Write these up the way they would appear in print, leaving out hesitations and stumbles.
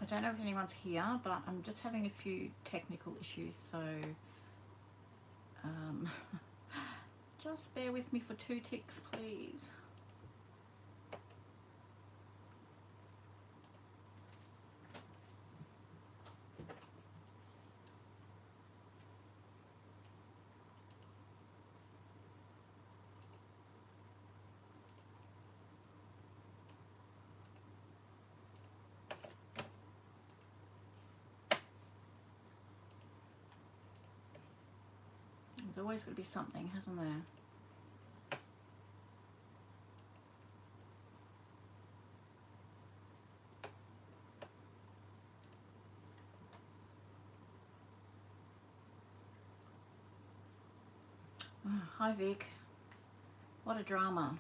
I don't know if anyone's here, but I'm just having a few technical issues, so just bear with me for 2 ticks, please. There's always got to be something, hasn't there? Oh, hi Vic. What a drama.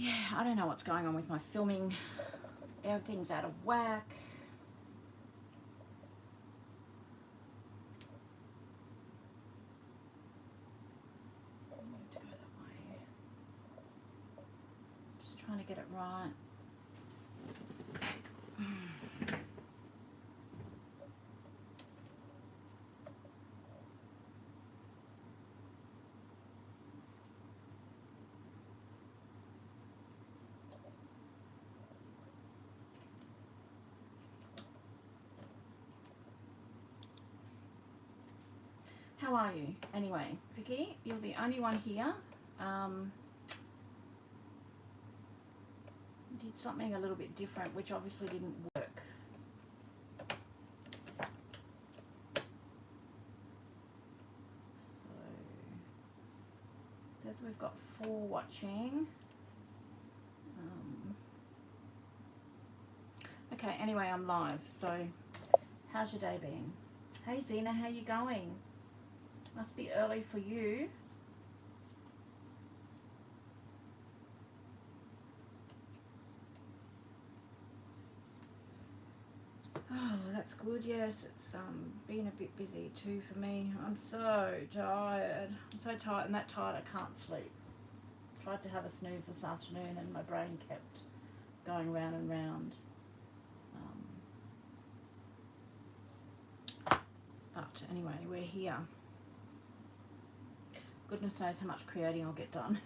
Yeah, I don't know what's going on with my filming. Everything's out of whack. I need to go that way. Just trying to get it right. How are you? Anyway, Vicky, you're the only one here. Did something a little bit different, which obviously didn't work. So, it says we've got 4 watching. Okay, anyway, I'm live. So, how's your day been? Hey Zena, how you going? Must be early for you. Oh, that's good. Yes, it's been a bit busy too for me. I'm so tired. I'm so tired, and that tired I can't sleep. Tried to have a snooze this afternoon, and my brain kept going round and round. But anyway, we're here. Goodness knows how much creating I'll get done.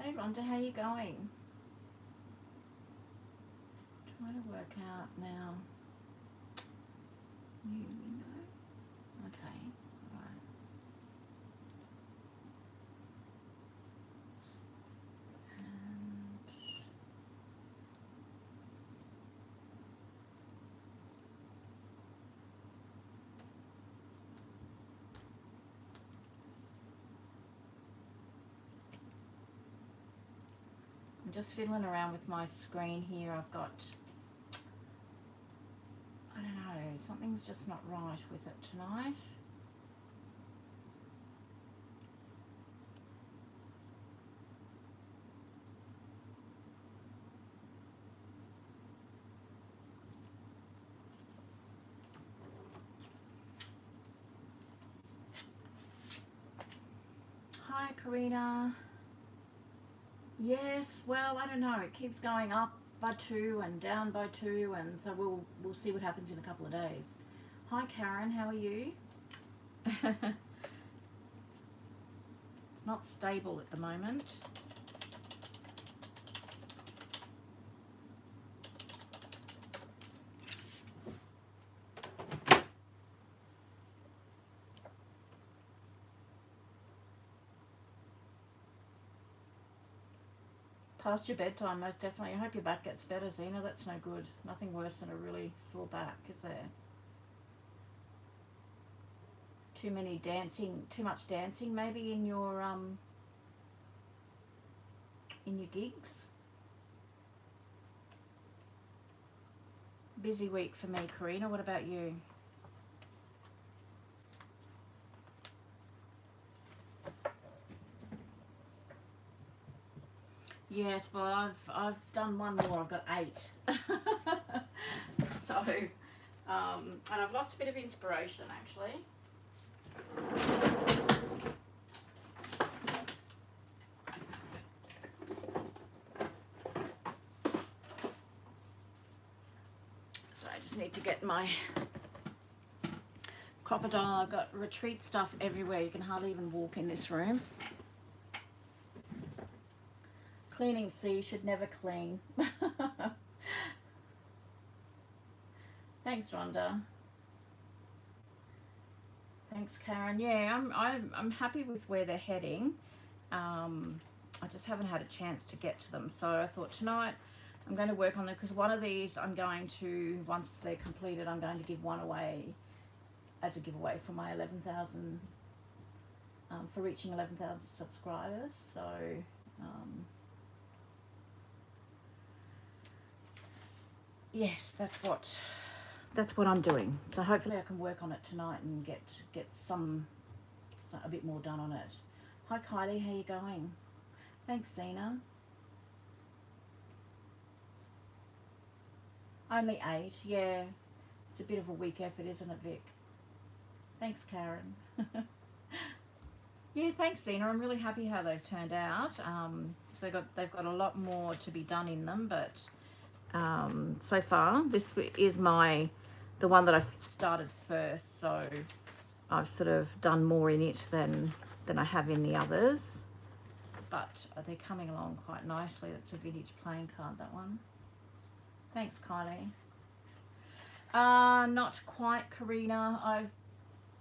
Hey Rhonda, how you going? Trying to work out now. New window. Okay, right. I'm just fiddling around with my screen here. I've got, I don't know, something's just not right with it tonight. Hi Karina. Yes, well, I don't know. It keeps going up by 2 and down by 2, and so we'll see what happens in a couple of days. Hi Karen, how are you? It's not stable at the moment. Past your bedtime, most definitely. I hope your back gets better, Zena. That's no good. Nothing worse than a really sore back, is there? Too much dancing maybe in your gigs. Busy week for me, Karina. What about you? Yes, well, I've done one more. I've got 8. So, and I've lost a bit of inspiration actually. So I just need to get my crocodile. I've got retreat stuff everywhere. You can hardly even walk in this room. Cleaning, so you should never clean. Thanks, Rhonda. Thanks, Karen. Yeah, I'm happy with where they're heading. I just haven't had a chance to get to them. So I thought tonight I'm going to work on them, because one of these I'm going to, once they're completed, I'm going to give one away as a giveaway for my 11,000, for reaching 11,000 subscribers. So yes, that's what I'm doing. So hopefully I can work on it tonight and get a bit more done on it. Hi Kylie, how you going? Thanks, Zena. Only 8, yeah. It's a bit of a weak effort, isn't it, Vic? Thanks, Karen. Yeah, thanks, Zena. I'm really happy how they've turned out. So they've got a lot more to be done in them, but so far this is the one that I've started first. So I've sort of done more in it than I have in the others, but they're coming along quite nicely. That's a vintage playing card, that one. Thanks, Kylie. Not quite, Karina.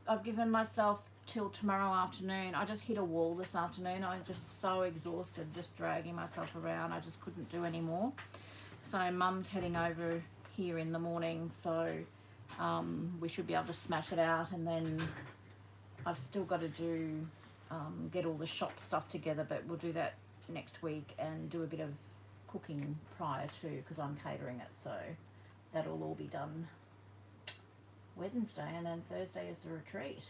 I've given myself till tomorrow afternoon. I just hit a wall this afternoon. I'm just so exhausted, just dragging myself around. I just couldn't do any more. So Mum's heading over here in the morning, so we should be able to smash it out, and then I've still got to do get all the shop stuff together, but we'll do that next week and do a bit of cooking prior to, because I'm catering it, so that'll all be done Wednesday, and then Thursday is the retreat.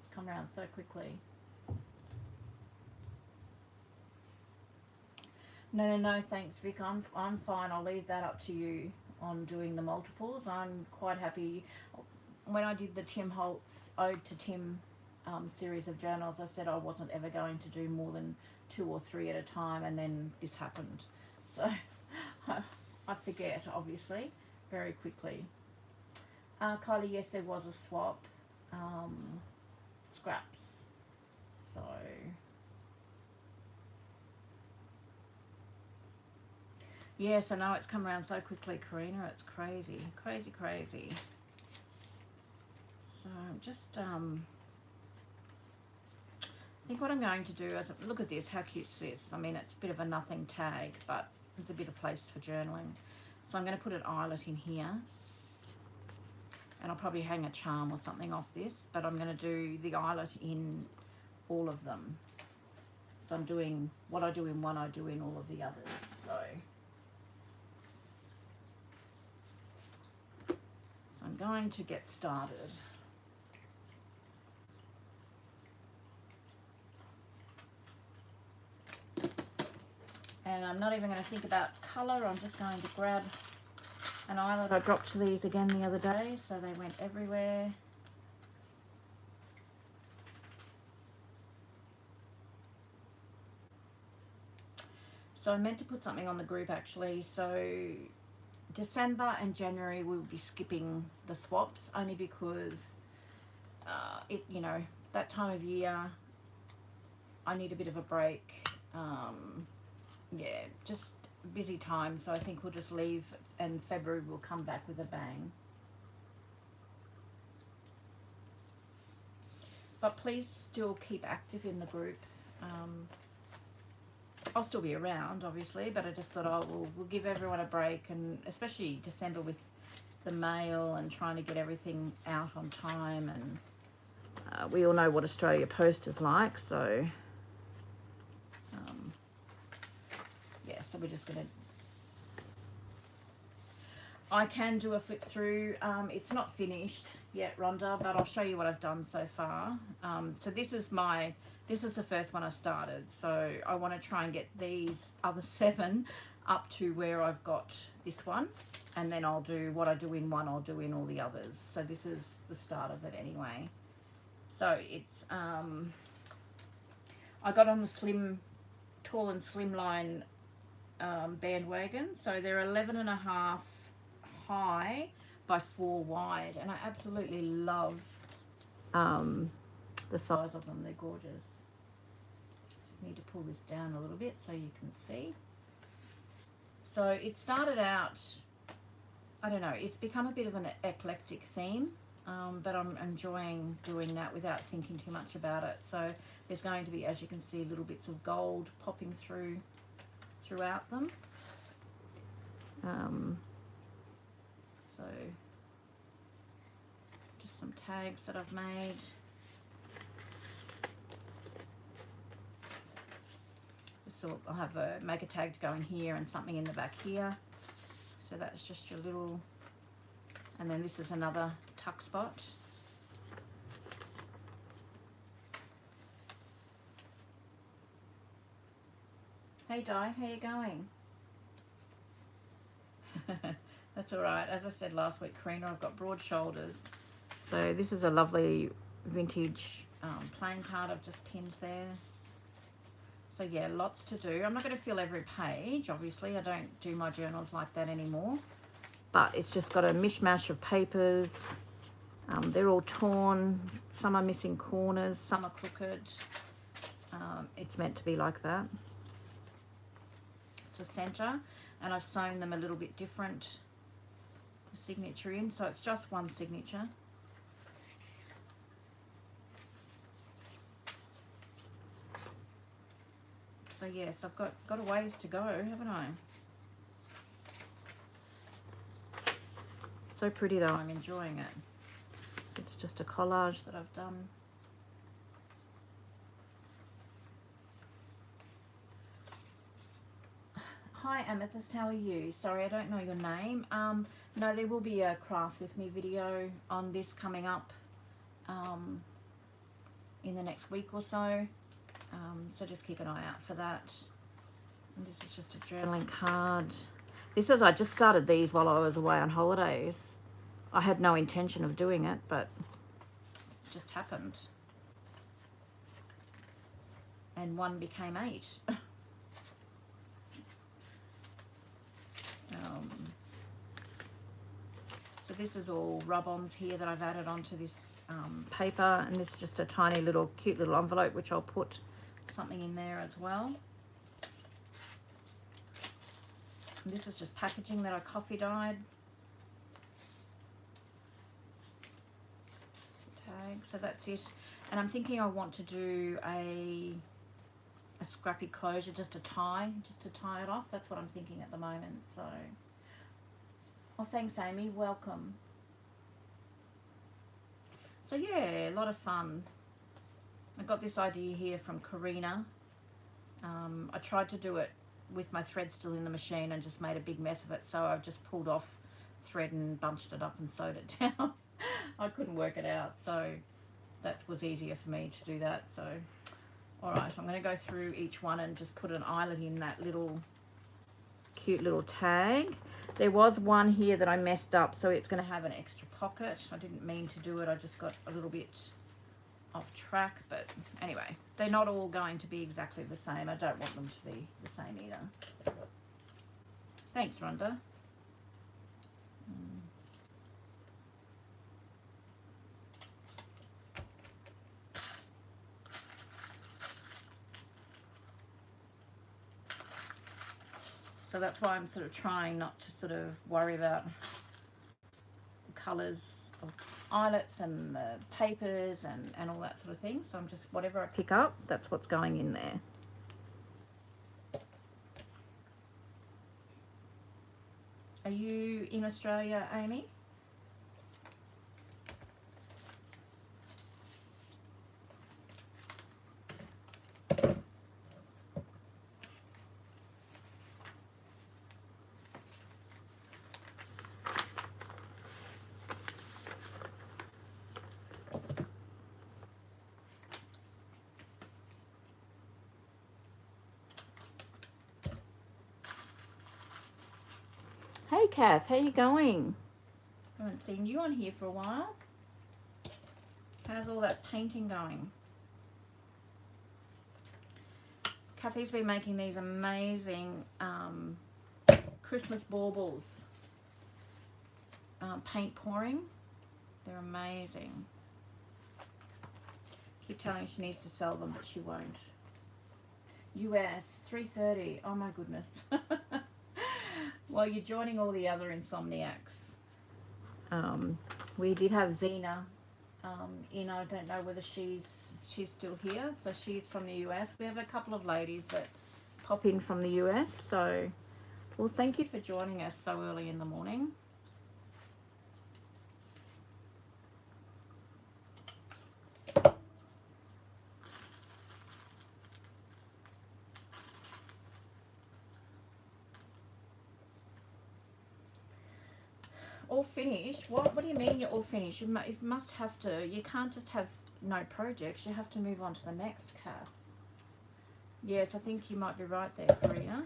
It's come around so quickly. No, thanks, Vic. I'm fine. I'll leave that up to you on doing the multiples. I'm quite happy. When I did the Tim Holtz Ode to Tim series of journals, I said I wasn't ever going to do more than 2 or 3 at a time, and then this happened. So I forget, obviously, very quickly. Kylie, yes, there was a swap. Scraps. So yes, I know it's come around so quickly, Karina. It's crazy, crazy. So just I think what I'm going to do is, look at this, how cute's this? I mean, it's a bit of a nothing tag, but it's a bit of place for journaling. So I'm going to put an eyelet in here, and I'll probably hang a charm or something off this, but I'm going to do the eyelet in all of them. So I'm doing what I do in one, I do in all of the others. So I'm going to get started. And I'm not even going to think about colour. I'm just going to grab an eyelet. I dropped these again the other day, so they went everywhere. So I meant to put something on the group actually. So December and January we'll be skipping the swaps, only because that time of year I need a bit of a break. Yeah, just busy time, so I think we'll just leave, and February we'll come back with a bang. But please still keep active in the group. I'll still be around, obviously, but I just thought, oh, we'll give everyone a break, and especially December with the mail and trying to get everything out on time, and we all know what Australia Post is like, so yeah, so we're just gonna, I can do a flip through. It's not finished yet, Rhonda, but I'll show you what I've done so far. So this is the first one I started, so I want to try and get these other 7 up to where I've got this one, and then I'll do what I do in one, I'll do in all the others. So this is the start of it anyway. So it's I got on the tall and slimline bandwagon. So they're 11.5 high by 4 wide, and I absolutely love the size of them. They're gorgeous. Just need to pull this down a little bit so you can see. So it started out, I don't know, it's become a bit of an eclectic theme, but I'm enjoying doing that without thinking too much about it. So there's going to be, as you can see, little bits of gold popping throughout them. So just some tags that I've made. So I'll have make a tag to go in here and something in the back here. So that's just your little, and then this is another tuck spot. Hey Di, how you going? That's all right. As I said last week, Karina, I've got broad shoulders. So this is a lovely vintage plain card I've just pinned there. So yeah, lots to do. I'm not going to fill every page, obviously. I don't do my journals like that anymore. But it's just got a mishmash of papers. They're all torn. Some are missing corners. Some are crooked. It's meant to be like that. It's a centre. And I've sewn them a little bit different, the signature in. So it's just one signature. So yes, I've got a ways to go, haven't I? So pretty though, I'm enjoying it. It's just a collage that I've done. Hi Amethyst, how are you? Sorry, I don't know your name. No, there will be a craft with me video on this coming up in the next week or so. So just keep an eye out for that. And this is just a journaling card. This is, I just started these while I was away on holidays. I had no intention of doing it, but it just happened. And 1 became 8. So this is all rub-ons here that I've added onto this paper, and this is just a tiny little cute little envelope which I'll put something in there as well. And this is just packaging that I coffee dyed. Tag, so that's it. And I'm thinking I want to do a scrappy closure, just to tie it off. That's what I'm thinking at the moment. So, oh, thanks Amy, welcome. So yeah, a lot of fun. I got this idea here from Karina. I tried to do it with my thread still in the machine and just made a big mess of it, so I've just pulled off thread and bunched it up and sewed it down. I couldn't work it out, so that was easier for me to do that. So all right, I'm going to go through each one and just put an eyelet in that little cute little tag. There was one here that I messed up, so it's going to have an extra pocket. I didn't mean to do it, I just got a little bit off track, but anyway, they're not all going to be exactly the same. I don't want them to be the same either. Thanks, Rhonda. So that's why I'm sort of trying not to sort of worry about the colours of eyelets and the papers and all that sort of thing. So I'm just, whatever I pick up, that's what's going in there. you in Australia, Amy? Hey Kath, how you going? I haven't seen you on here for a while. How's all that painting going? Kathy's been making these amazing Christmas baubles. Paint pouring. They're amazing. Keep telling her she needs to sell them, but she won't. US, 3:30. Oh my goodness. Well, you're joining all the other insomniacs. We did have Zena in. I don't know whether she's still here. So she's from the US. We have a couple of ladies that pop in from the US. So, well, thank you for joining us so early in the morning. All finished? What do you mean you're all finished? You must have to. You can't just have no projects. You have to move on to the next, Kath. Yes, I think you might be right there, Korea.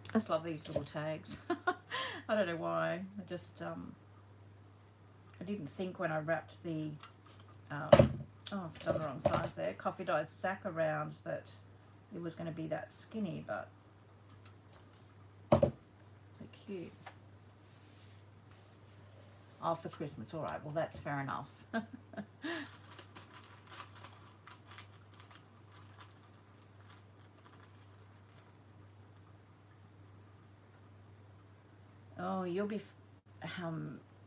I just love these little tags. I don't know why. I just I didn't think when I wrapped the oh, I've done the wrong size there. Coffee dyed sack around that it was going to be that skinny, but they're cute. Oh, for Christmas, all right. Well, that's fair enough. Oh, you'll be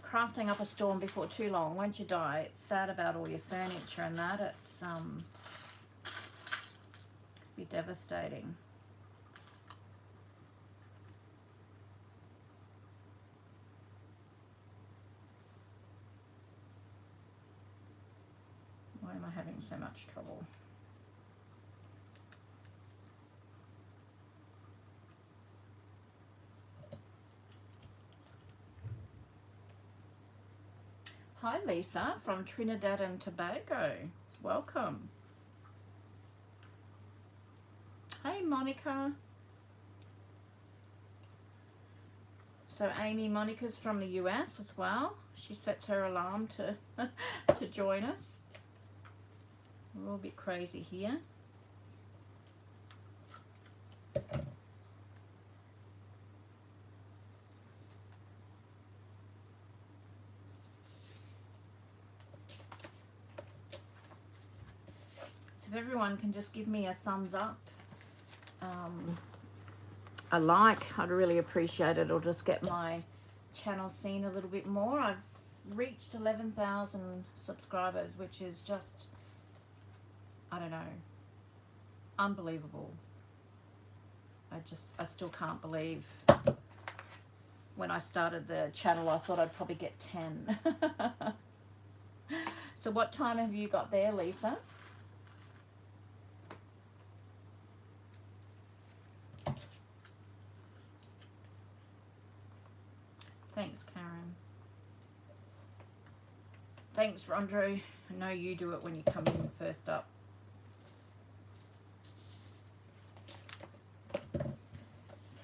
crafting up a storm before too long, won't you, Di? It's sad about all your furniture and that. It's be devastating. Why am I having so much trouble? Hi Lisa from Trinidad and Tobago. Welcome. Hey Monica. So Amy, Monica's from the US as well. She sets her alarm to to join us. We're all a bit crazy here. If everyone can just give me a thumbs up, a like, I'd really appreciate it. It'll just get my channel seen a little bit more. I've reached 11,000 subscribers, which is just, I don't know, unbelievable. I still can't believe when I started the channel, I thought I'd probably get 10. So what time have you got there, Lisa? Thanks, Karen. Thanks, Rondro. I know you do it when you come in first up.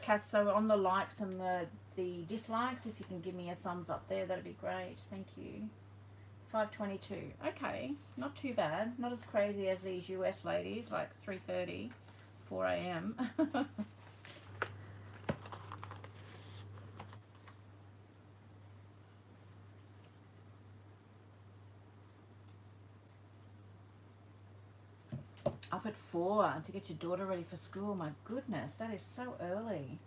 Kath, so on the likes and the dislikes, if you can give me a thumbs up there, that'd be great. Thank you. 5:22. Okay, not too bad. Not as crazy as these US ladies, like 3:30, 4 a.m. Up at 4 to get your daughter ready for school. My goodness, that is so early.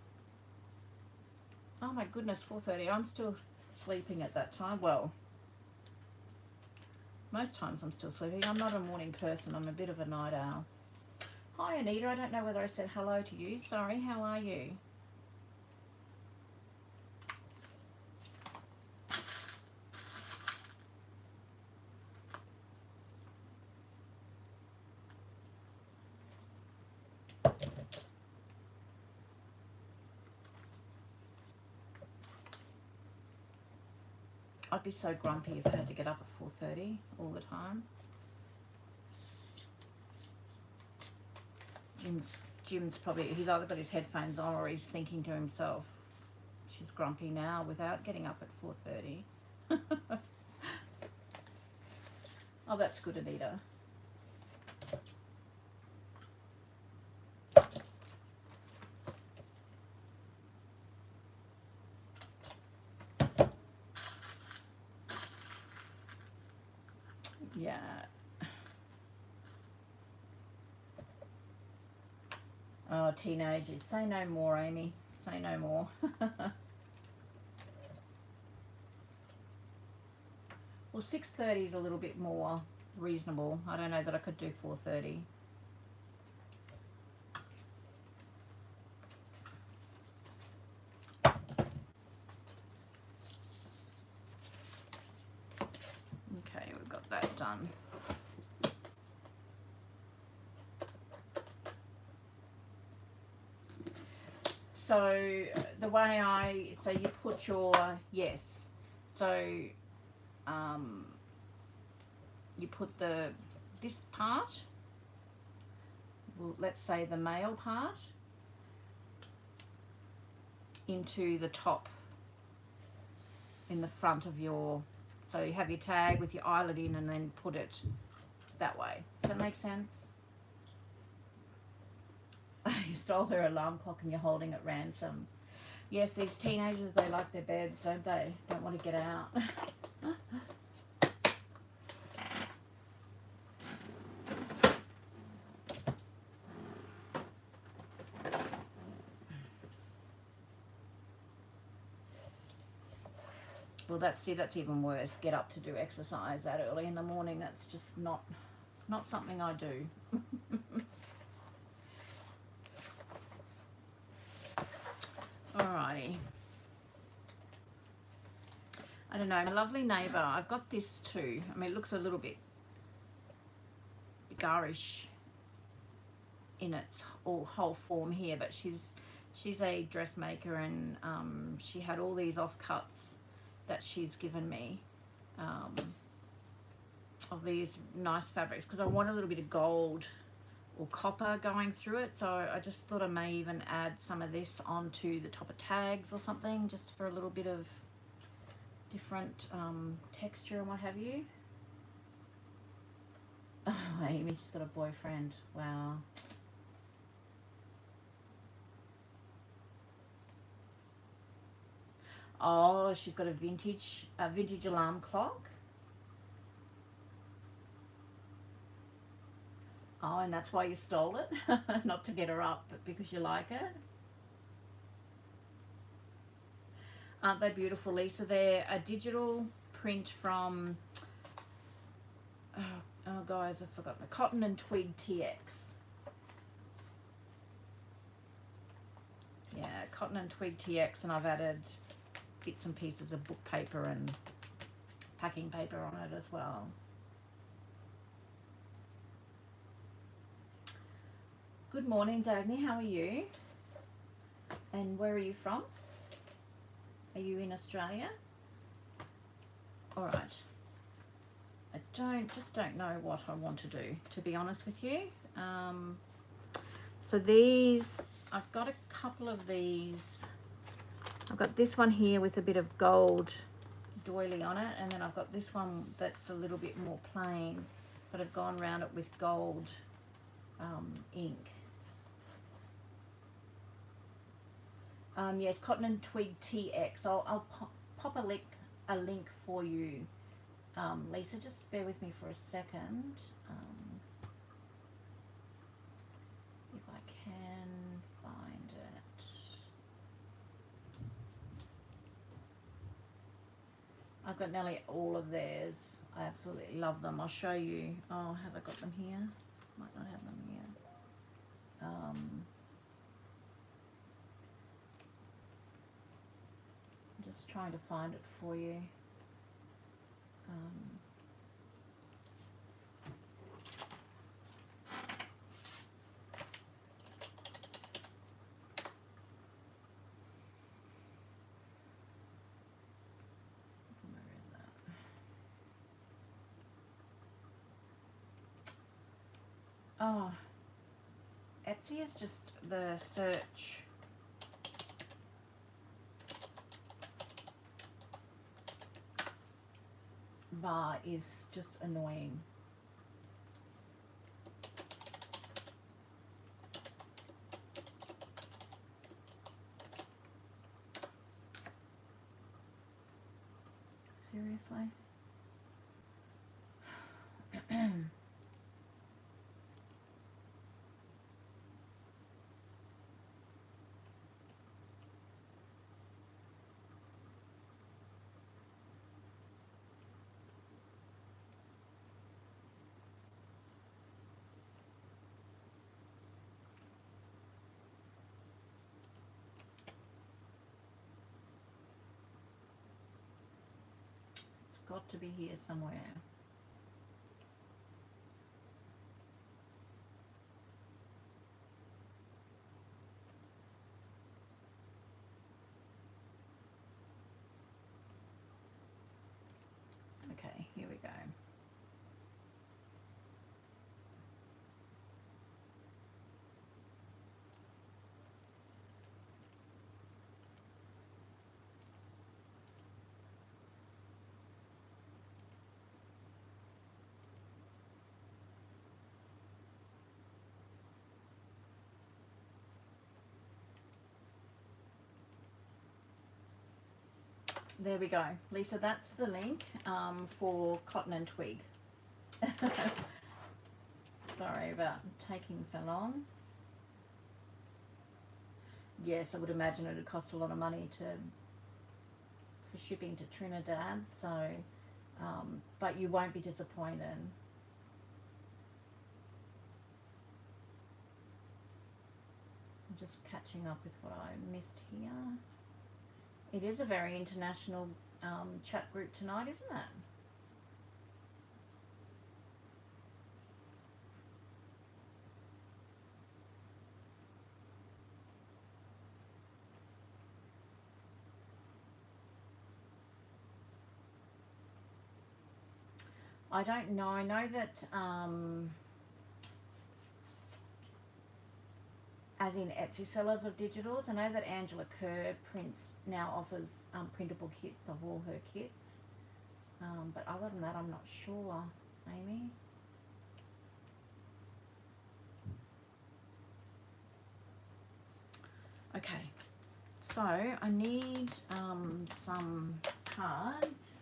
Oh my goodness, 4:30. I'm still sleeping at that time. Well, Most times I'm still sleeping. I'm not a morning person. I'm a bit of a night owl. Hi, Anita. I don't know whether I said hello to you. Sorry. How are you? I'd be so grumpy if I had to get up at 4:30 all the time. Jim's probably, he's either got his headphones on or he's thinking to himself, she's grumpy now without getting up at 4:30. Oh, that's good, Anita. Yeah. Oh, teenagers. Say no more, Amy. Say no more. Well, 6:30 is a little bit more reasonable. I don't know that I could do 4:30. Okay, we've got that done. So the way so you put your, yes, so you put this part, well, let's say the male part, into the top in the front of your, so you have your tag with your eyelet in and then put it that way. Does that make sense? You stole her alarm clock and you're holding it ransom. Yes, these teenagers, they like their beds, don't they? Don't want to get out. Well, that's even worse. Get up to do exercise that early in the morning. That's just not something I do. Alrighty. I don't know, my lovely neighbour, I've got this too. I mean, it looks a little bit garish in its whole form here, but she's a dressmaker, and she had all these offcuts that she's given me of these nice fabrics, because I want a little bit of gold or copper going through it, so I just thought I may even add some of this onto the top of tags or something, just for a little bit of different texture and what have you. Oh, Amy, she's got a boyfriend. Wow. Oh, she's got a vintage alarm clock. Oh, and that's why you stole it? Not to get her up, but because you like it? Aren't they beautiful, Lisa? They're a digital print from, oh guys, I've forgotten, a Cotton and Twig TX. Yeah, Cotton and Twig TX, and I've added bits and pieces of book paper and packing paper on it as well. Good morning, Dagny. How are you? And where are you from? Are you in Australia? All right. I just don't know what I want to do, to be honest with you. So these, I've got a couple of these. I've got this one here with a bit of gold doily on it, and then I've got this one that's a little bit more plain, but I've gone around it with gold ink. Yes, Cotton and Twig TX. I'll pop a link for you, Lisa. Just bear with me for a second. If I can find it. I've got nearly all of theirs. I absolutely love them. I'll show you. Oh, have I got them here? Might not have them here. I'm just trying to find it for you. Oh, Etsy is just the search. Bar is just annoying. Seriously? It's got to be here somewhere. Okay, here we go. There we go. Lisa, that's the link for Cotton and Twig. Sorry about taking so long. Yes, I would imagine it would cost a lot of money for shipping to Trinidad, so but you won't be disappointed. I'm just catching up with what I missed here. It is a very international chat group tonight, isn't it? I don't know. I know that as in Etsy sellers of digitals, I know that Angela Kerr now offers printable kits of all her kits. But other than that, I'm not sure, Amy. Okay, so I need some cards.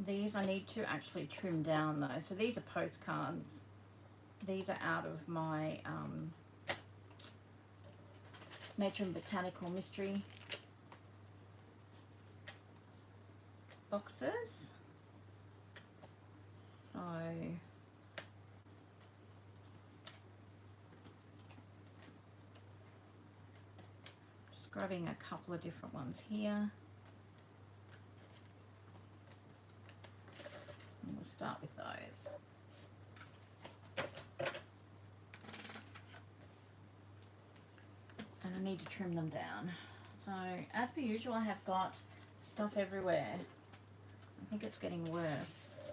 These I need to actually trim down though. So these are postcards. These are out of my Nature and Botanical Mystery boxes. So just grabbing a couple of different ones here. We'll start with those. And I need to trim them down. So as per usual, I have got stuff everywhere. I think it's getting worse.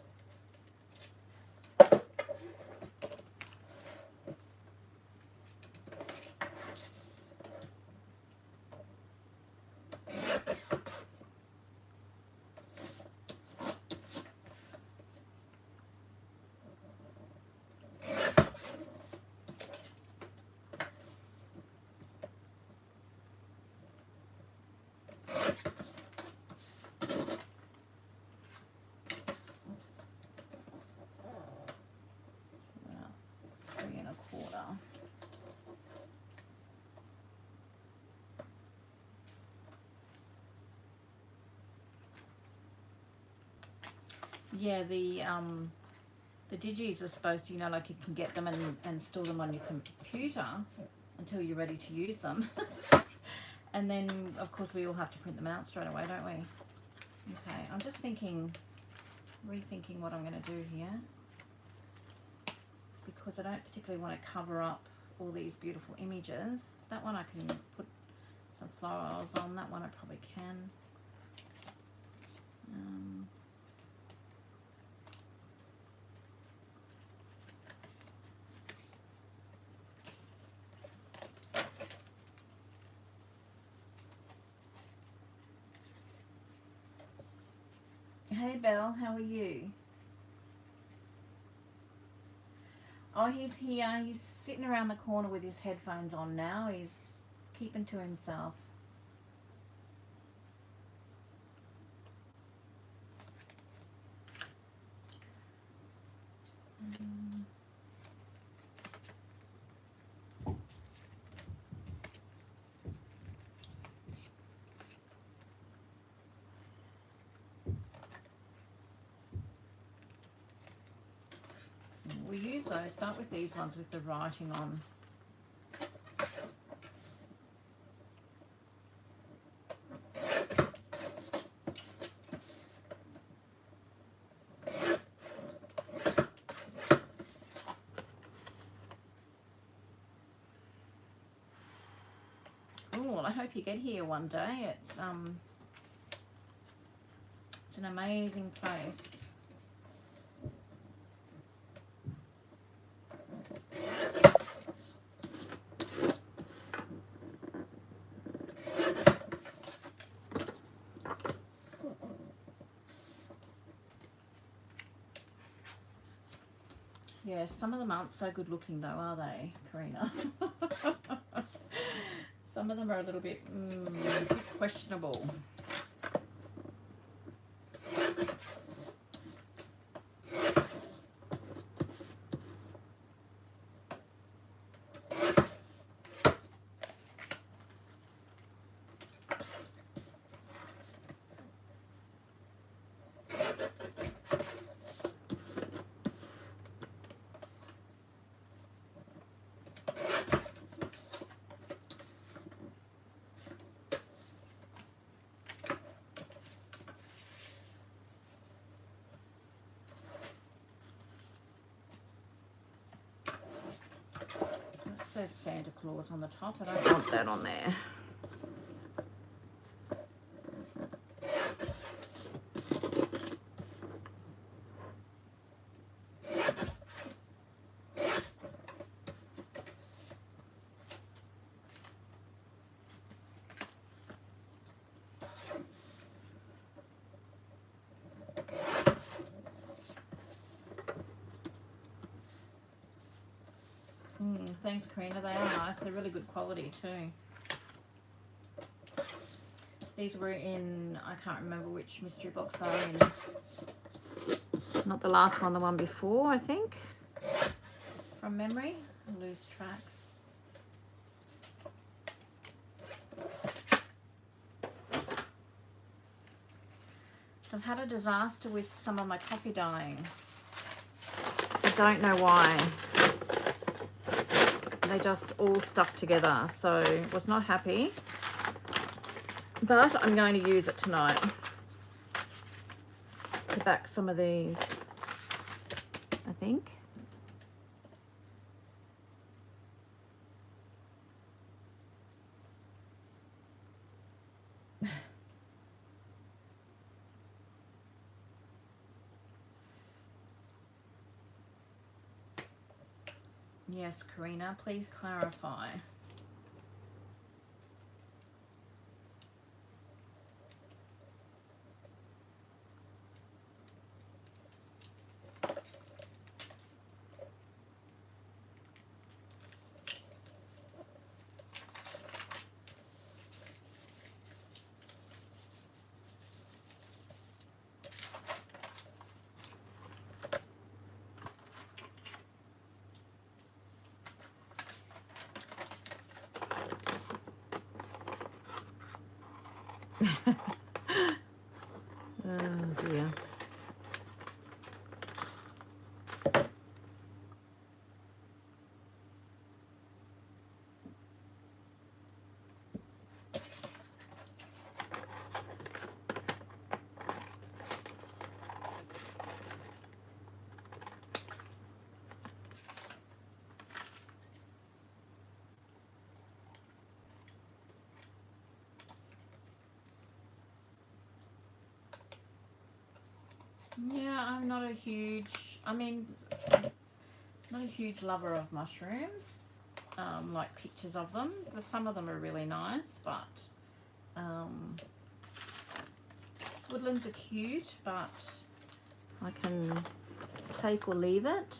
Yeah, the digis are supposed to, you know, like you can get them and store them on your computer until you're ready to use them. And then, of course, we all have to print them out straight away, don't we? Okay, I'm just rethinking what I'm going to do here. Because I don't particularly want to cover up all these beautiful images. That one I can put some florals on. That one I probably can. Hey Belle, how are you? Oh, he's here. He's sitting around the corner with his headphones on now. He's keeping to himself. We use those. Start with these ones with the writing on. Oh, well, I hope you get here one day. It's an amazing place. Yeah, some of them aren't so good looking though, are they, Karina? Some of them are a little bit, a bit questionable. It says Santa Claus on the top. I don't want that on there. Thanks, Karina. They are nice. They're really good quality too. These were in, I can't remember which mystery box they are in. Not the last one, the one before, I think. From memory. I lose track. So I've had a disaster with some of my coffee dyeing. I don't know why. They just all stuck together, so was not happy. But I'm going to use it tonight to back some of these, I think. Yes, Karina, please clarify. Oh dear. Yeah, I'm not a huge, not a huge lover of mushrooms. Like pictures of them. Some of them are really nice, but woodlands are cute, but I can take or leave it.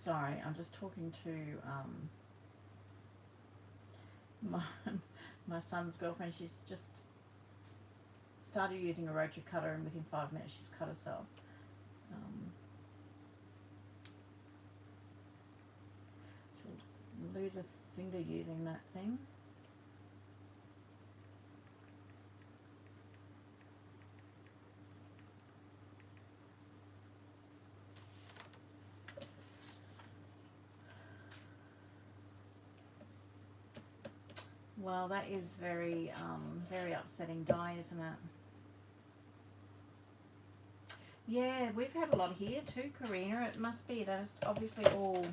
Sorry, I'm just talking to my, my son's girlfriend. She's just started using a rotary cutter, and within 5 minutes she's cut herself. She'll lose a finger using that thing. Well, that is very, very upsetting dye, isn't it? Yeah, we've had a lot here too, Karina. It must be that it's obviously all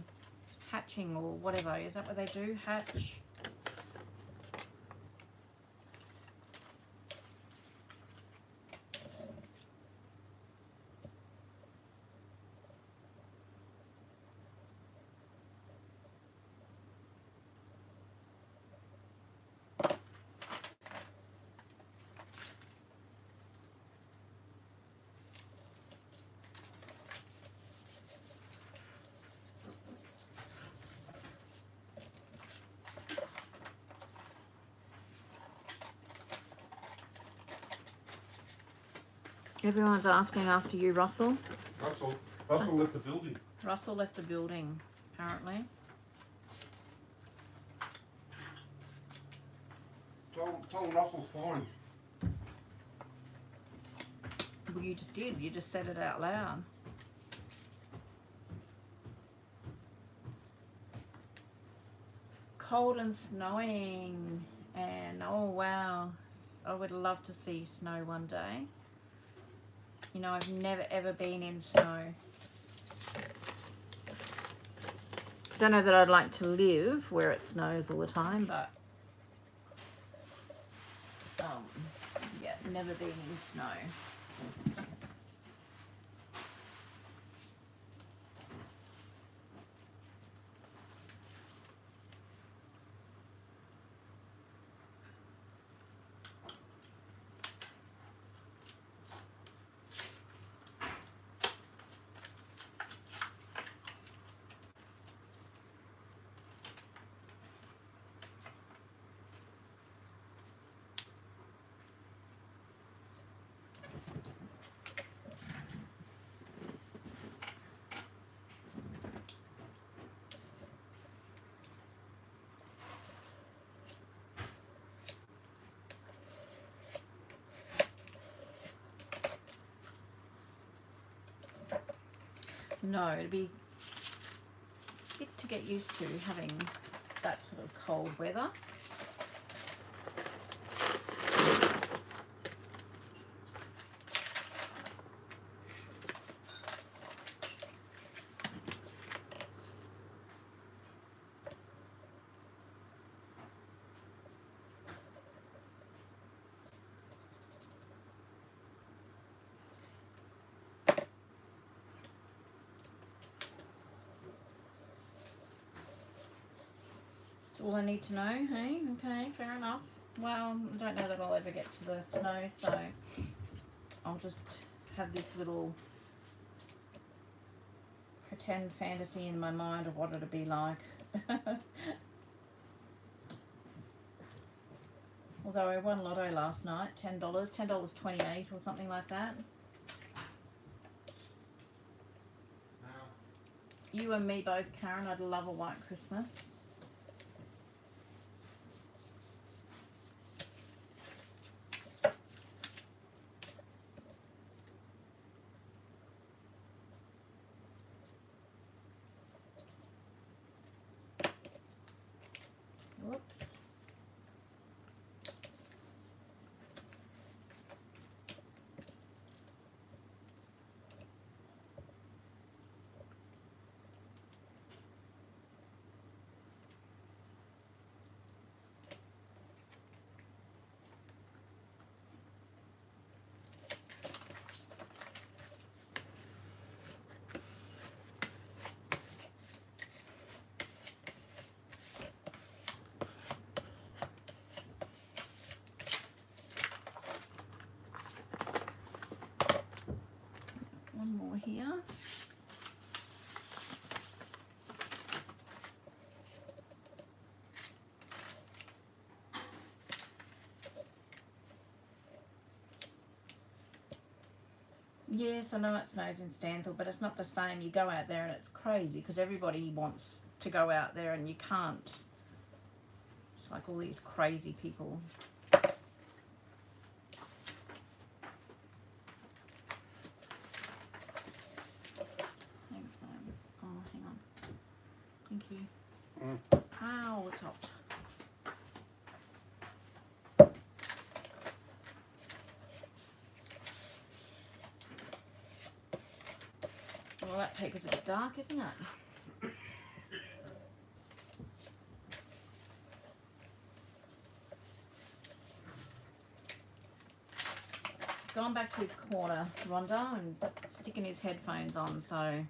hatching or whatever. Is that what they do? Hatch? Everyone's asking after you, Russell. Russell left the building. Russell left the building, apparently. Tell him Russell's fine. Well, you just did. You just said it out loud. Cold and snowing. And, oh, wow. I would love to see snow one day. You know, I've never ever been in snow. Don't know that I'd like to live where it snows all the time, but yeah, never been in snow. No, it'd be good to get used to having that sort of cold weather. All I need to know, hey? Okay, fair enough. Well, I don't know that I'll ever get to the snow, so I'll just have this little pretend fantasy in my mind of what it'll be like. Although I won lotto last night, $10.28 or something like that. You and me both, Karen. I'd love a white Christmas. here. Yes, I know it snows in Stanthorpe, but it's not the same. You go out there and it's crazy because everybody wants to go out there and you can't. It's like all these crazy people. Thanks, babe. Oh, hang on. Thank you. Ow, it's hot. Well, that paper's a bit dark, isn't it? Gone back to his corner, Rhonda, and sticking his headphones on, so...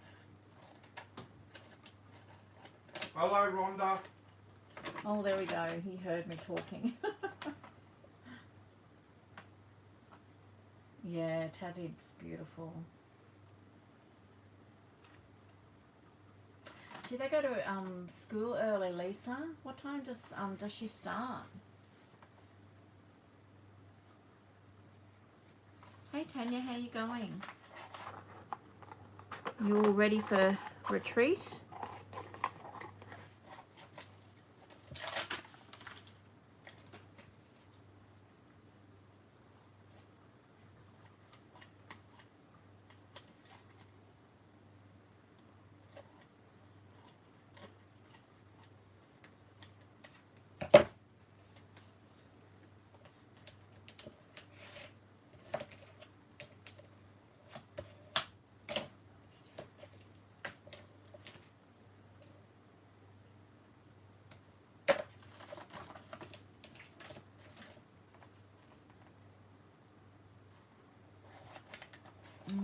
Hello, Rhonda. Oh, there we go. He heard me talking. Yeah, Tassie's beautiful. Do they go to school early, Lisa? What time does she start? Hey Tanya, how you going? You all ready for retreat?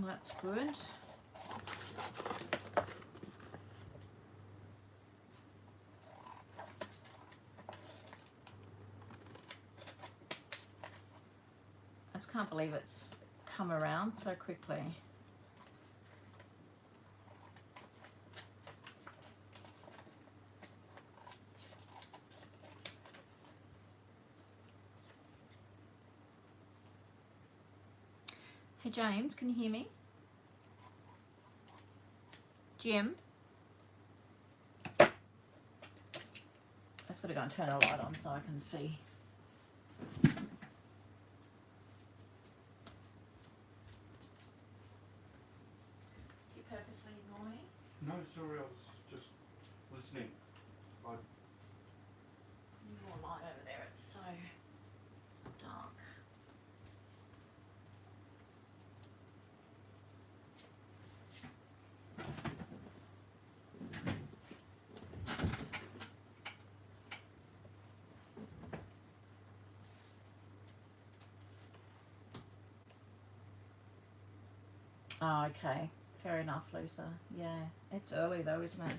That's good. I just can't believe it's come around so quickly. Hey James, can you hear me? Jim? That's got to go and turn a light on so I can see. Do you purposely ignore me? No, sorry, I was just listening. Need more light over there, it's so dark. Oh, okay. Fair enough, Lisa. Yeah, it's early though, isn't it?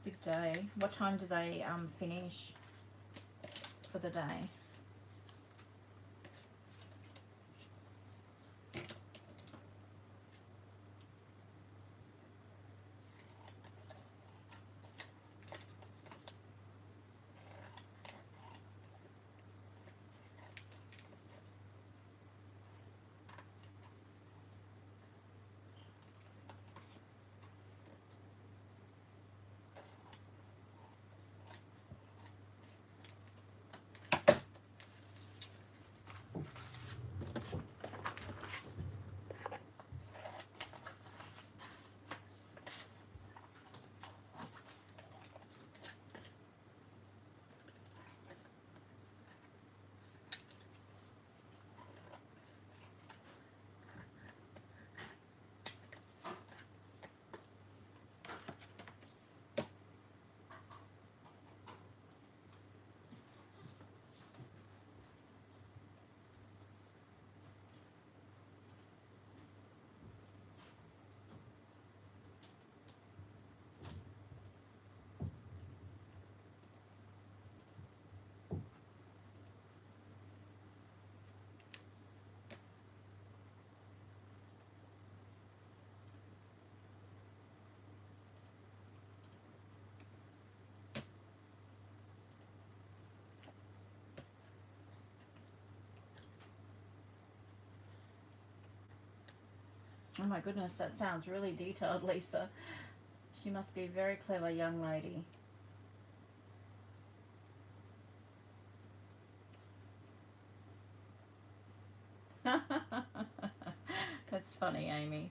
Big day. What time do they finish for the day? Oh my goodness, that sounds really detailed, Lisa. She must be a very clever young lady. That's funny, Amy.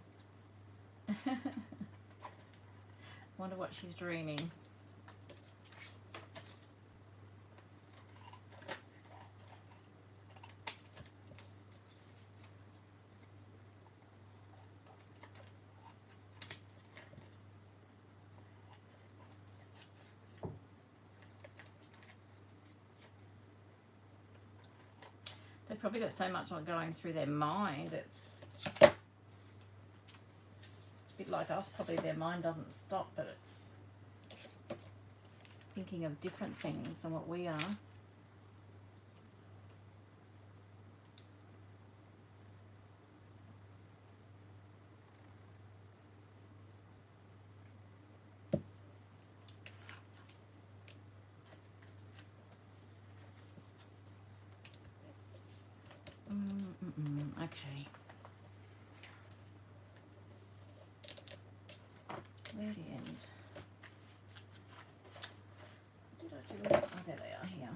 Wonder what she's dreaming. They've probably got so much going through their mind. It's a bit like us, probably their mind doesn't stop, but it's thinking of different things than what we are. Okay. Where's the end? What did I do? Oh, there they are here.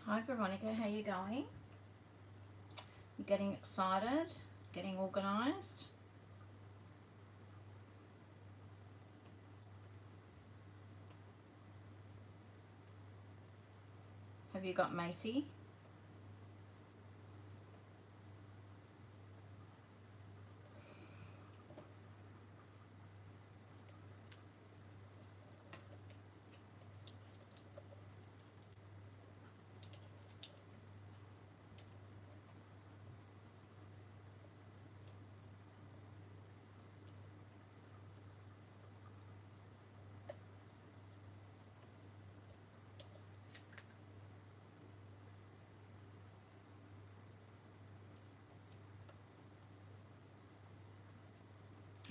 Hi Veronica, how you going? You getting excited? Getting organised? Have you got Macy?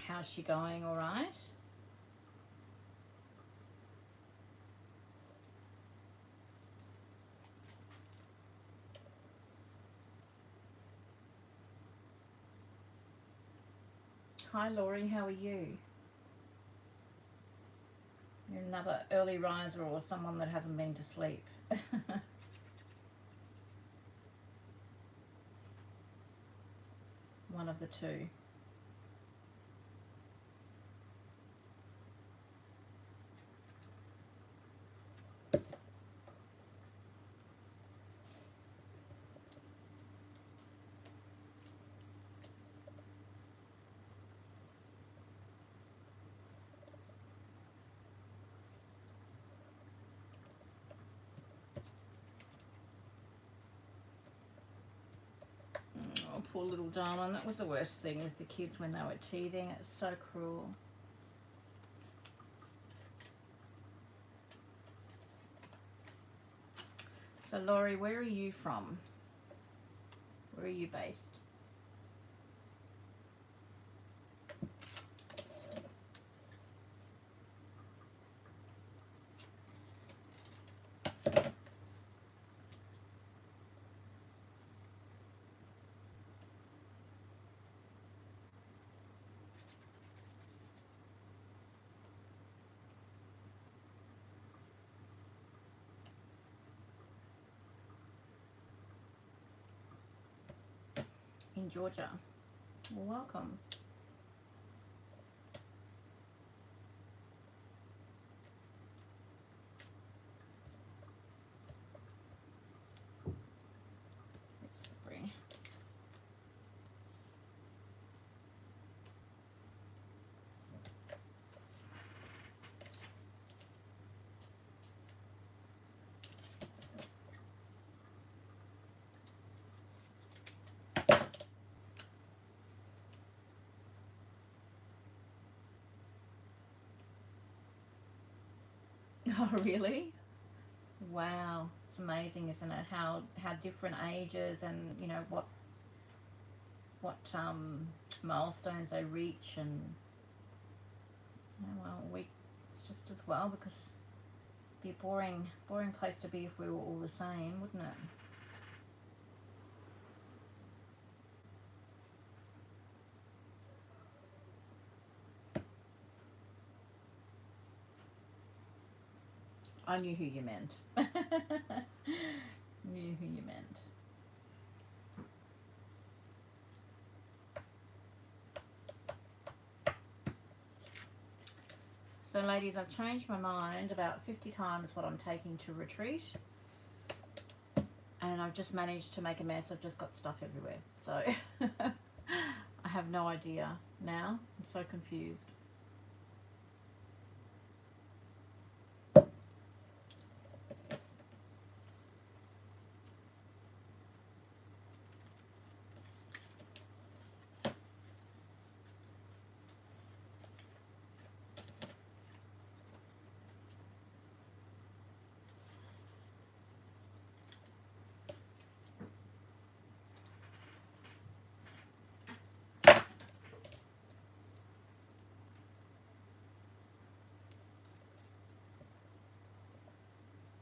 How's she going? All right? Hi Laurie, how are you? You're another early riser or someone that hasn't been to sleep. One of the two. Oh, poor little darling. That was the worst thing with the kids when they were teething. It's so cruel. So Laurie, where are you from? Where are you based? in Georgia. Well, welcome. It's slippery. Oh, really? Wow. It's amazing, isn't it? How different ages and, you know, what milestones they reach, and well, it's just as well, because it'd be a boring place to be if we were all the same, wouldn't it? I knew who you meant. Knew who you meant. So ladies, I've changed my mind about 50 times what I'm taking to retreat. And I've just managed to make a mess. I've just got stuff everywhere. So I have no idea now. I'm so confused.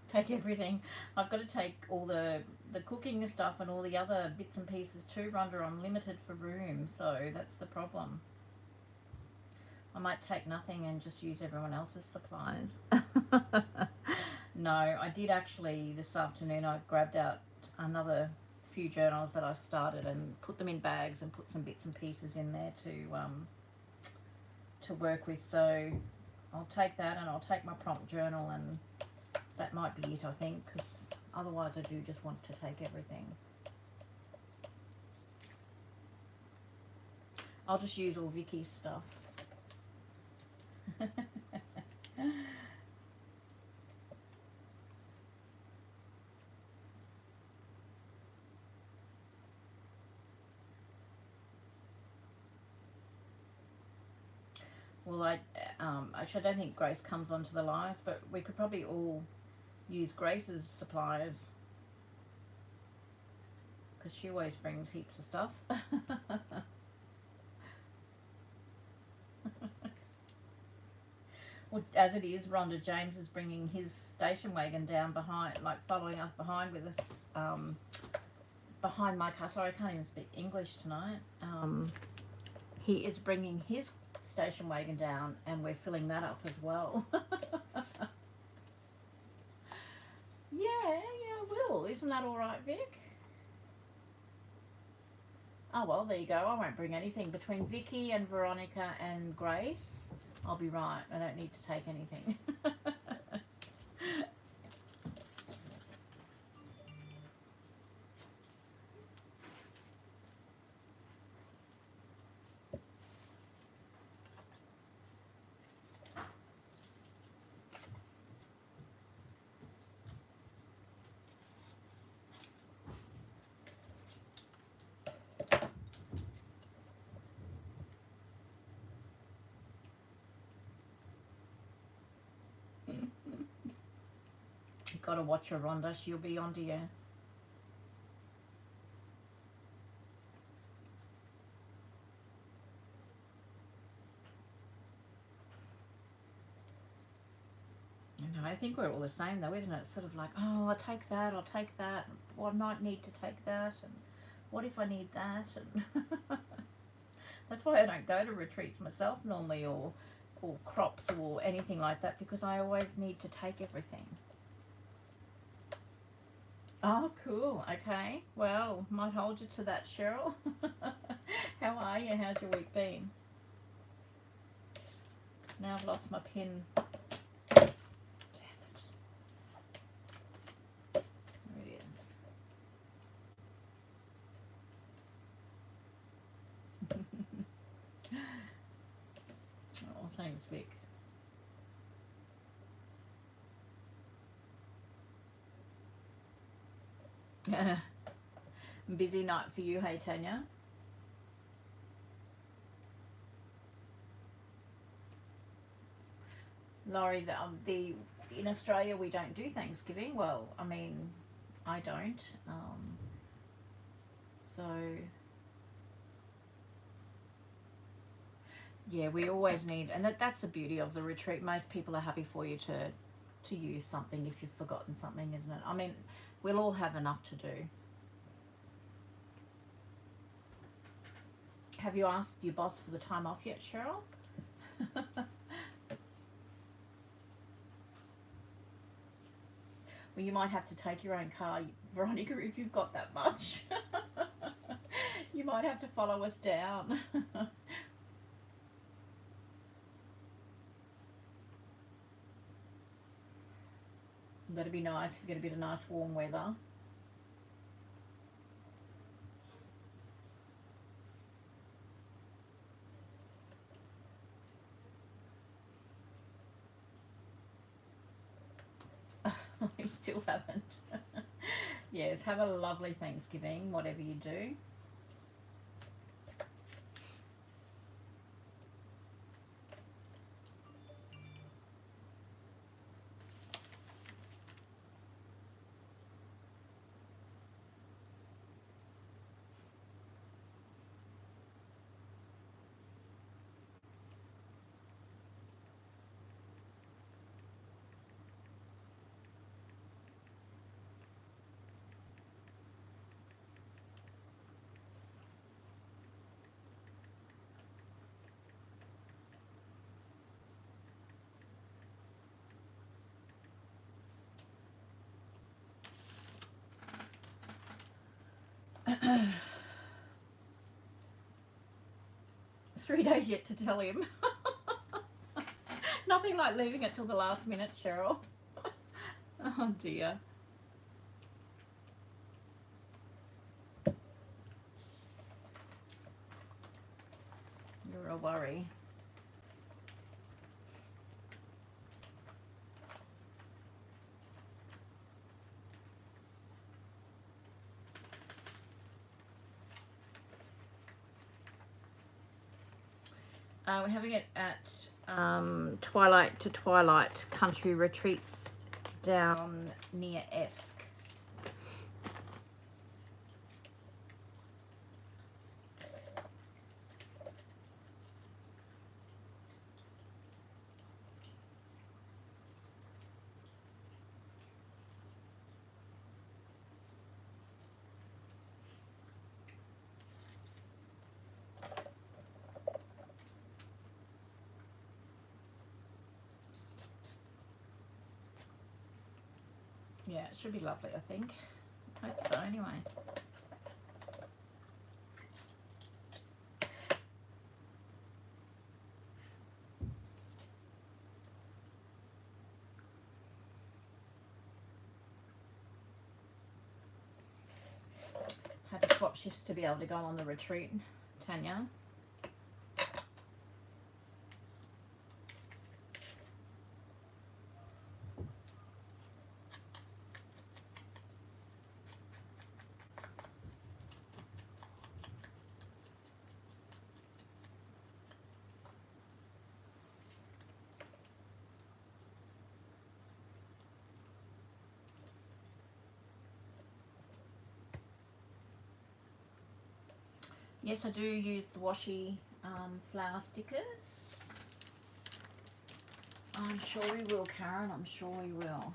Take everything. I've got to take all the cooking and stuff and all the other bits and pieces too, Rhonda. I'm limited for room, so that's the problem. I might take nothing and just use everyone else's supplies. No, I did actually this afternoon. I grabbed out another few journals that I've started and put them in bags and put some bits and pieces in there to work with. So I'll take that, and I'll take my prompt journal, and that might be it, I think, because otherwise I do just want to take everything. I'll just use all Vicky's stuff. Well, actually, I don't think Grace comes onto the lives, but we could probably all use Grace's supplies, because she always brings heaps of stuff. Well, as it is, Rhonda, James is bringing his station wagon down behind, like following us behind with us, behind my car. Sorry, I can't even speak English tonight. He is bringing his station wagon down, and we're filling that up as well. Yeah, I will. Isn't that all right, Vic? Oh, well, there you go. I won't bring anything. Between Vicky and Veronica and Grace, I'll be right. I don't need to take anything. You've got to watch her, Rhonda. She'll be onto you. I think we're all the same, though, isn't it? It's sort of like, oh, I'll take that, well, I might need to take that, and what if I need that? And that's why I don't go to retreats myself normally, or crops or anything like that, because I always need to take everything. Oh, cool. Okay. Well, might hold you to that, Cheryl. How are you? How's your week been? Now I've lost my pin. Damn it. There it is. Oh, thanks, Vic. Busy night for you, hey Tanya? Laurie, the in Australia we don't do Thanksgiving. Well, I mean, I don't. So yeah, we always need, and that's the beauty of the retreat. Most people are happy for you to use something if you've forgotten something, isn't it? I mean, we'll all have enough to do. Have you asked your boss for the time off yet, Cheryl? Well, you might have to take your own car, Veronica, if you've got that much. You might have to follow us down. That'd be nice if you get a bit of nice warm weather. We still haven't. Yes, have a lovely Thanksgiving, whatever you do. Three days yet to tell him. Nothing like leaving it till the last minute, Cheryl. Oh dear. You're a worry. We're having it at Twilight to Twilight Country Retreats down near Esk. Yeah, it should be lovely, I think. I hope so, anyway. Had to swap shifts to be able to go on the retreat, Tanya. Yes, I do use the washi flower stickers. I'm sure we will, Karen. I'm sure we will.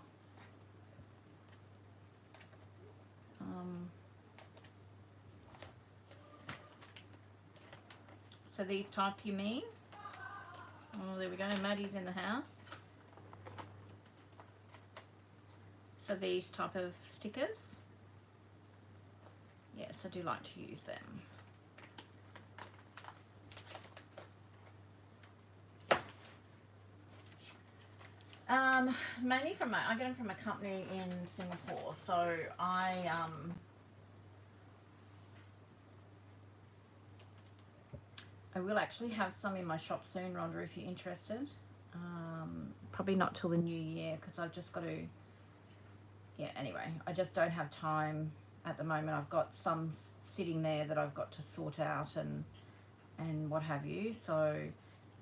So these type you mean? Oh, there we go. Maddie's in the house. So these type of stickers. yes, I do like to use them. Mainly I get them from a company in Singapore, so I will actually have some in my shop soon, Rhonda, if you're interested. Probably not till the new year because I've just got to, yeah, anyway, I just don't have time at the moment. I've got some sitting there that I've got to sort out and what have you. So,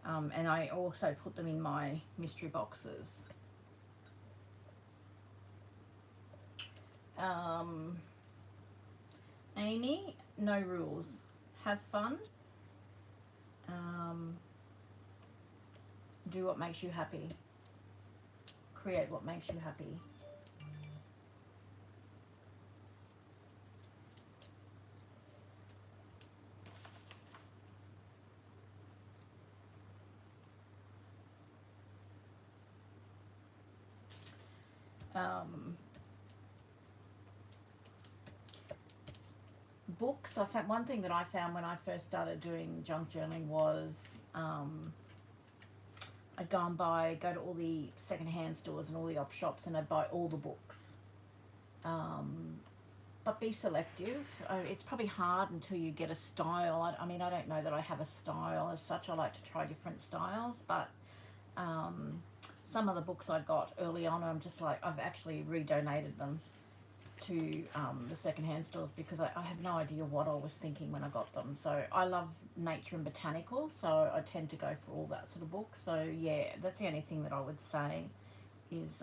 and I also put them in my mystery boxes. Amy, no rules. Have fun. Do what makes you happy. Create what makes you happy. Books. I found one thing that I found when I first started doing junk journaling was I'd go to all the secondhand stores and all the op shops, and I'd buy all the books. But be selective. It's probably hard until you get a style. I mean, I don't know that I have a style as such. I like to try different styles, but some of the books I got early on, I'm just like, I've actually redonated them to the secondhand stores because I have no idea what I was thinking when I got them. So I love nature and botanical, so I tend to go for all that sort of books. So yeah, that's the only thing that I would say is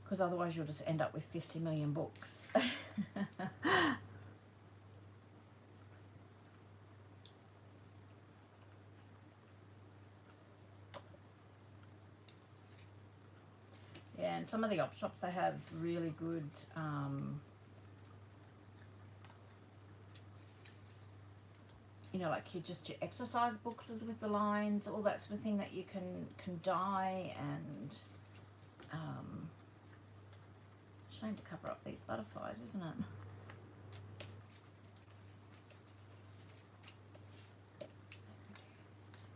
because otherwise you'll just end up with 50 million books. Yeah, and some of the op shops, they have really good you know, like your exercise books with the lines, all that sort of thing that you can dye. And shame to cover up these butterflies, isn't it?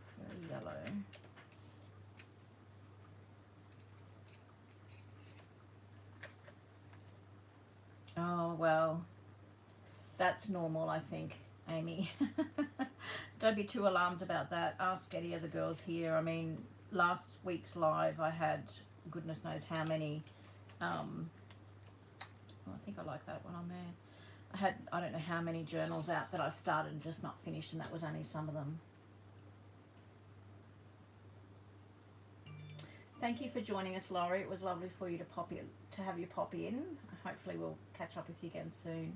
It's very yellow. Oh, well, that's normal, I think, Amy. Don't be too alarmed about that. Ask any of the girls here. I mean, last week's live, I had goodness knows how many. I think I like that one on there. I had, I don't know how many journals out that I've started and just not finished, and that was only some of them. Thank you for joining us, Laurie. It was lovely for you to have you pop in. Hopefully we'll catch up with you again soon.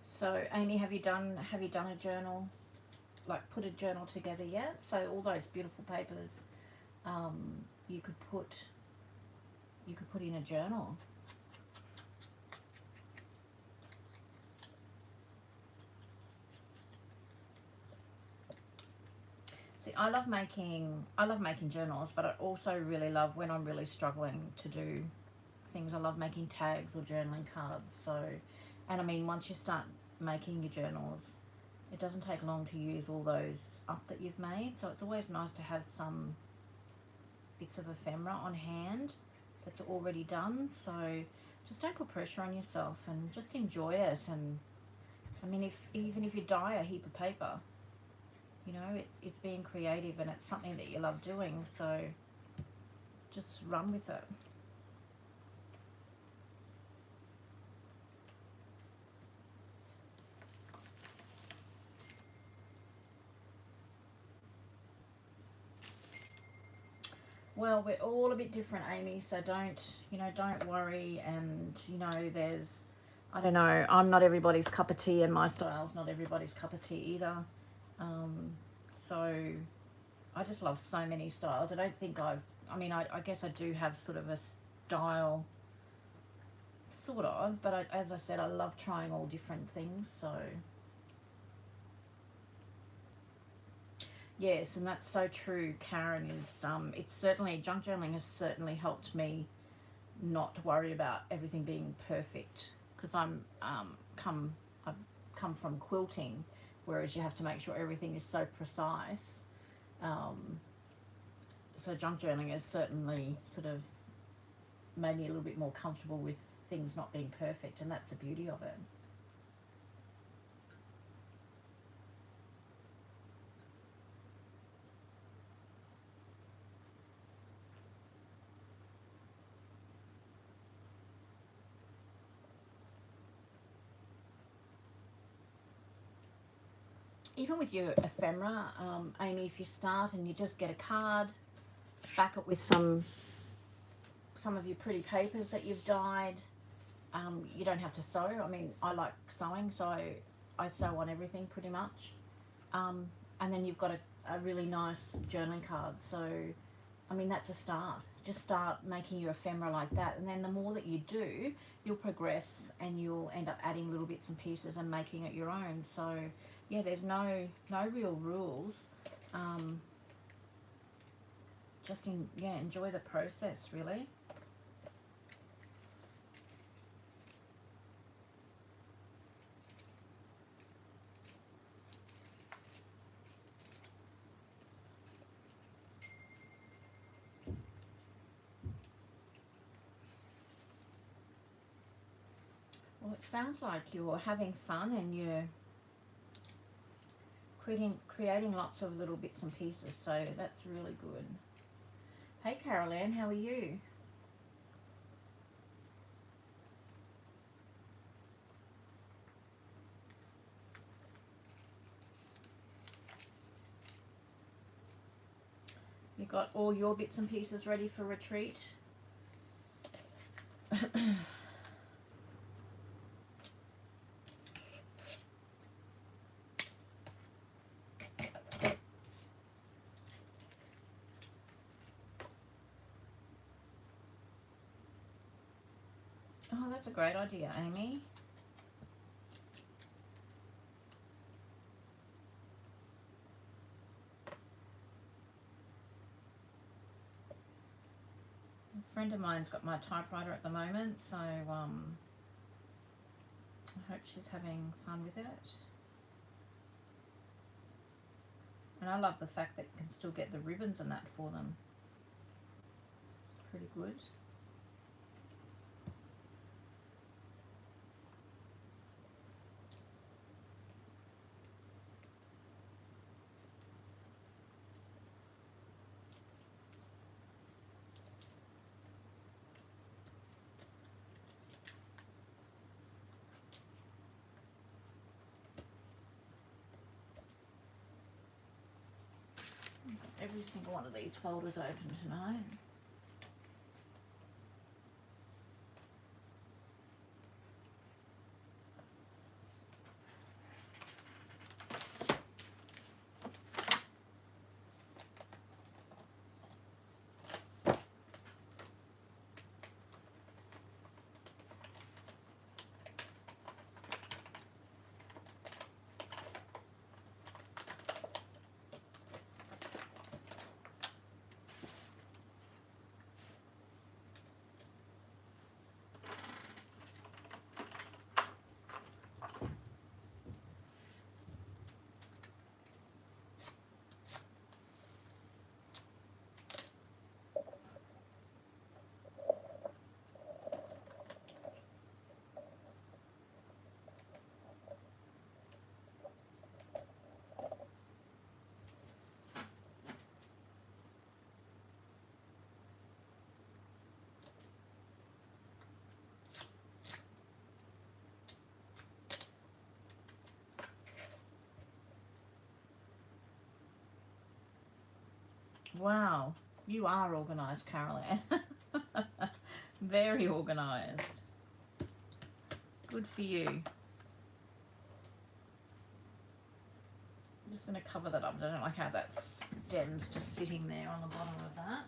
So, Amy, have you done a journal, like put a journal together yet? So all those beautiful papers, you could put in a journal. I love making journals, but I also really love when I'm really struggling to do things. I love making tags or journaling cards. So, and I mean, once you start making your journals, it doesn't take long to use all those up that you've made. So it's always nice to have some bits of ephemera on hand that's already done. So just don't put pressure on yourself and just enjoy it. And I mean, even if you dye a heap of paper, you know, it's being creative and it's something that you love doing. So just run with it. Well, we're all a bit different, Amy, so don't worry. And, I don't know, I'm not everybody's cup of tea, and my style's not everybody's cup of tea either. So I just love so many styles. I don't think I guess I do have sort of a style, sort of, but as I said, I love trying all different things, so... Yes, and that's so true, Karen. It's certainly, junk journaling has certainly helped me not to worry about everything being perfect, because I've come from quilting, whereas you have to make sure everything is so precise. So junk journaling has certainly sort of made me a little bit more comfortable with things not being perfect, and that's the beauty of it. Even with your ephemera, Amy, if you start and you just get a card, back it with some of your pretty papers that you've dyed. You don't have to sew. I mean, I like sewing, so I sew on everything pretty much. And then you've got a really nice journaling card. So, I mean, that's a start. Just start making your ephemera like that. And then the more that you do, you'll progress and you'll end up adding little bits and pieces and making it your own. So, yeah, there's no real rules. Just enjoy the process, really. Well, it sounds like you're having fun and you're creating lots of little bits and pieces, so that's really good. Hey, Carol Ann, how are you? You got all your bits and pieces ready for retreat? Oh, that's a great idea, Amy. A friend of mine's got my typewriter at the moment, so I hope she's having fun with it. And I love the fact that you can still get the ribbons and that for them. It's pretty good. Every single one of these folders open tonight. Wow, you are organised, Caroline. Very organised. Good for you. I'm just going to cover that up. I don't like how that stem's just sitting there on the bottom of that.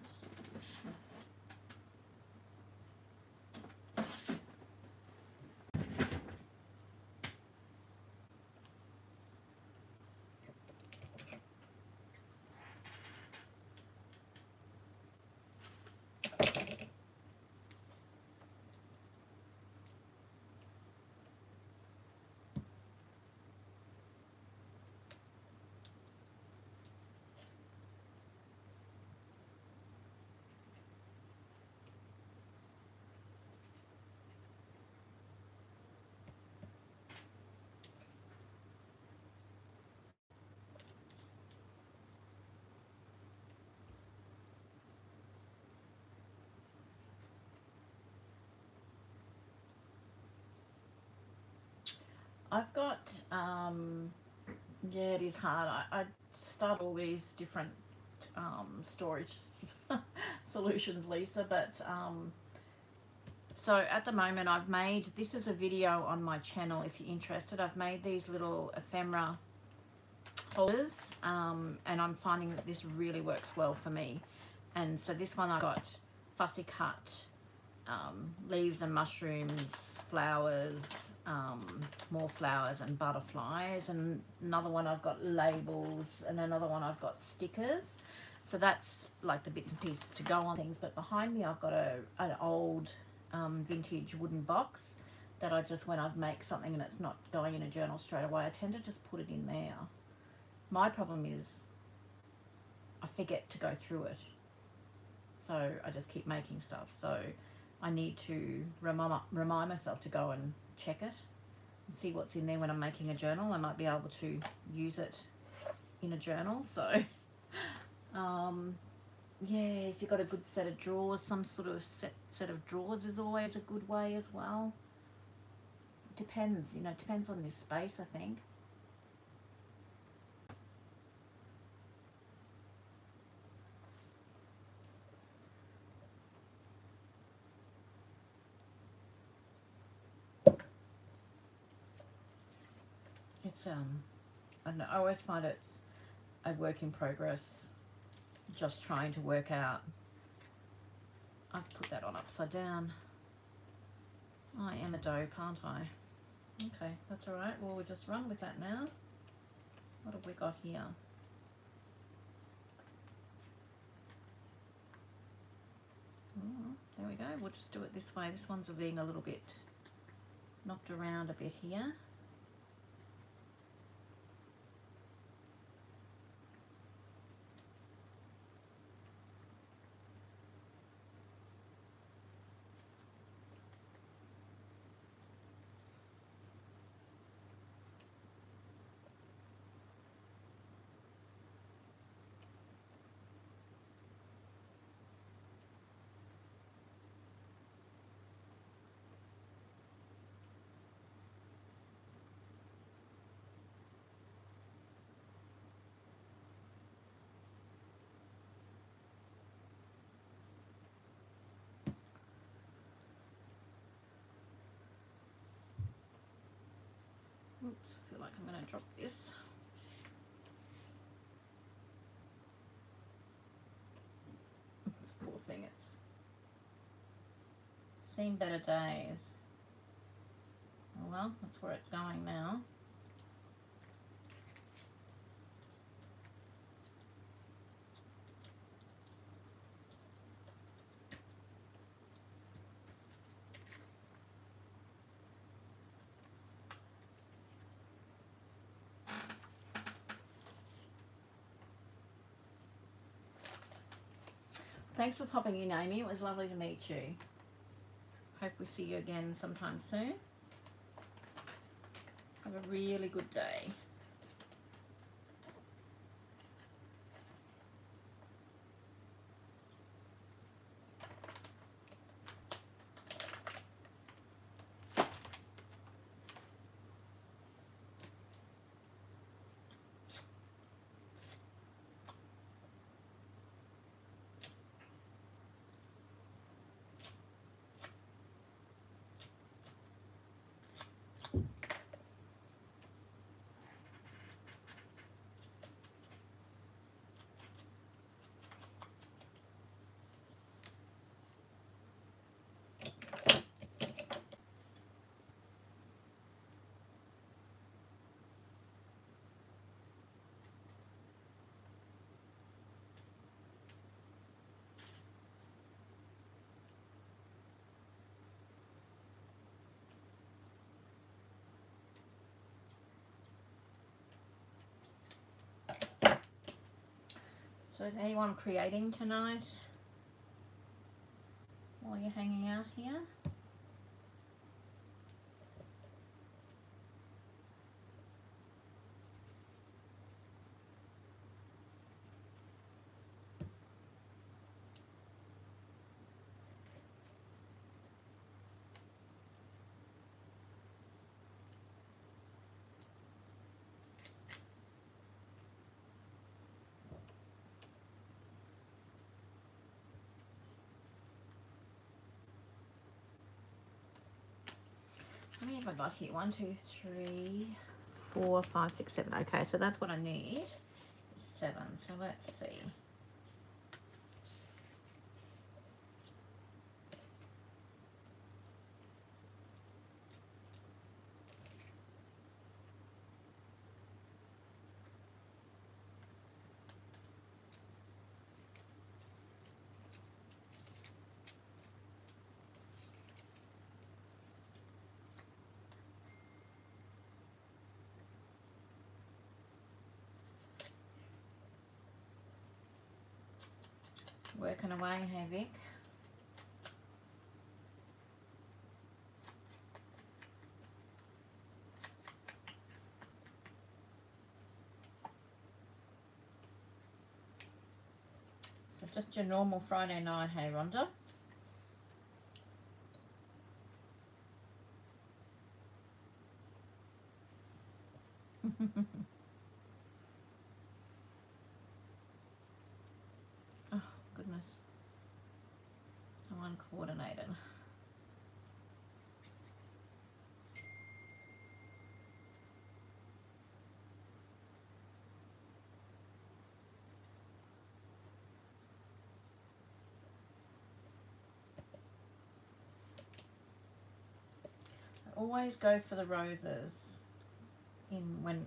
I've got, yeah, it is hard. I start all these different storage solutions, Lisa, but so at the moment I've made, this is a video on my channel if you're interested. I've made these little ephemera holders, and I'm finding that this really works well for me. And so this one I got fussy cut leaves and mushrooms, flowers, more flowers and butterflies, and another one I've got labels, and another one I've got stickers. So that's like the bits and pieces to go on things. But behind me I've got an old vintage wooden box that I just, when I make something and it's not going in a journal straight away, I tend to just put it in there. My problem is I forget to go through it, so I just keep making stuff. So I need to remind myself to go and check it and see what's in there when I'm making a journal. I might be able to use it in a journal. So yeah, if you've got a good set of drawers, some sort of set of drawers is always a good way as well. Depends, you know, it depends on your space, I think. It's I don't know, I always find it's a work in progress, just trying to work out. I've put that on upside down. I am a dope, aren't I? Okay, that's all right. Well, we'll just run with that now. What have we got here? Oh, there we go. We'll just do it this way. This one's being a little bit knocked around a bit here. Oops, I feel like I'm going to drop this. This poor thing, it's seen better days. Oh well, that's where it's going now. Thanks for popping in, Amy. It was lovely to meet you. Hope we see you again sometime soon. Have a really good day. So is anyone creating tonight while you're hanging out here? How many have I got here? 1, 2, 3, 4, 5, 6, 7. Okay, so that's what I need. 7. So let's see. Working away, hey Vic. So just your normal Friday night, hey Rhonda. Oh goodness. So uncoordinated. Always go for the roses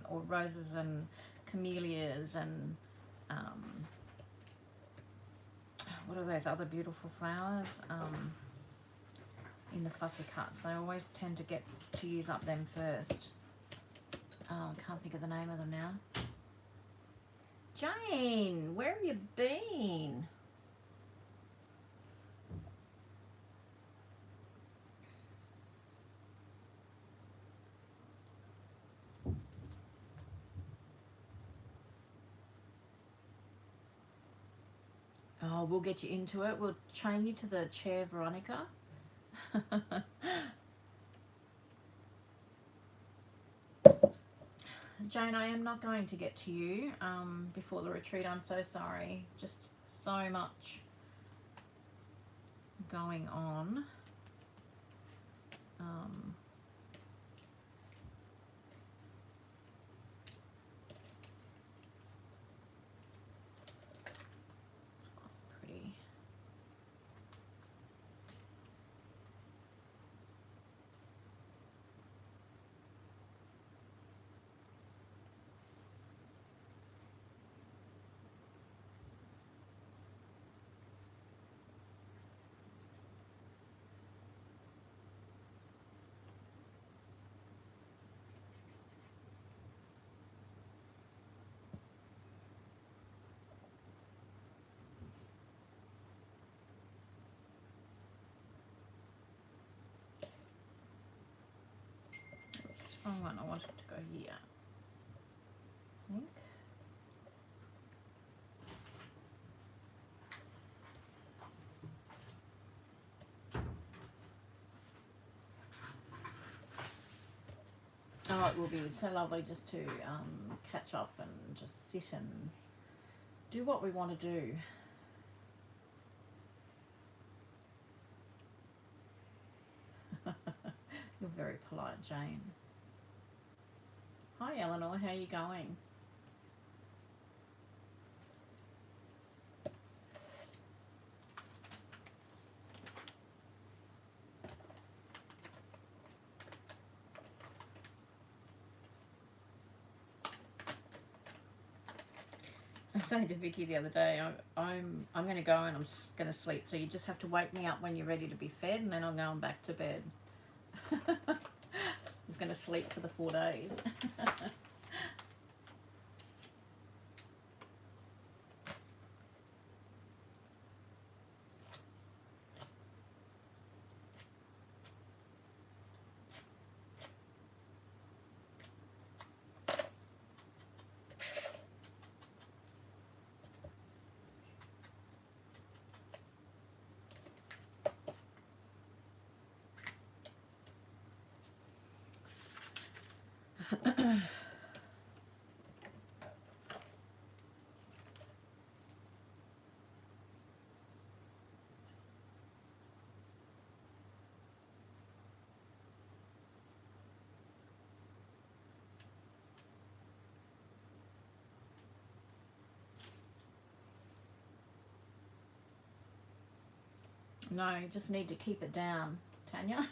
or roses and camellias and what are those other beautiful flowers in the fussy cuts. They always tend to use up them first. I can't think of the name of them now. Jane, where have you been? Oh, we'll get you into it. We'll chain you to the chair, Veronica. Jane, I am not going to get to you before the retreat. I'm so sorry. Just so much going on. It's quite pretty. Wrong one. I wanted to go here. I think. Oh, it will be so lovely just to catch up and just sit and do what we want to do. You're very polite, Jane. Hi, Eleanor. How are you going? I was saying to Vicky the other day, I'm going to go and I'm going to sleep. So you just have to wake me up when you're ready to be fed, and then I'm going back to bed. I was going to sleep for the 4 days. No, you just need to keep it down, Tanya.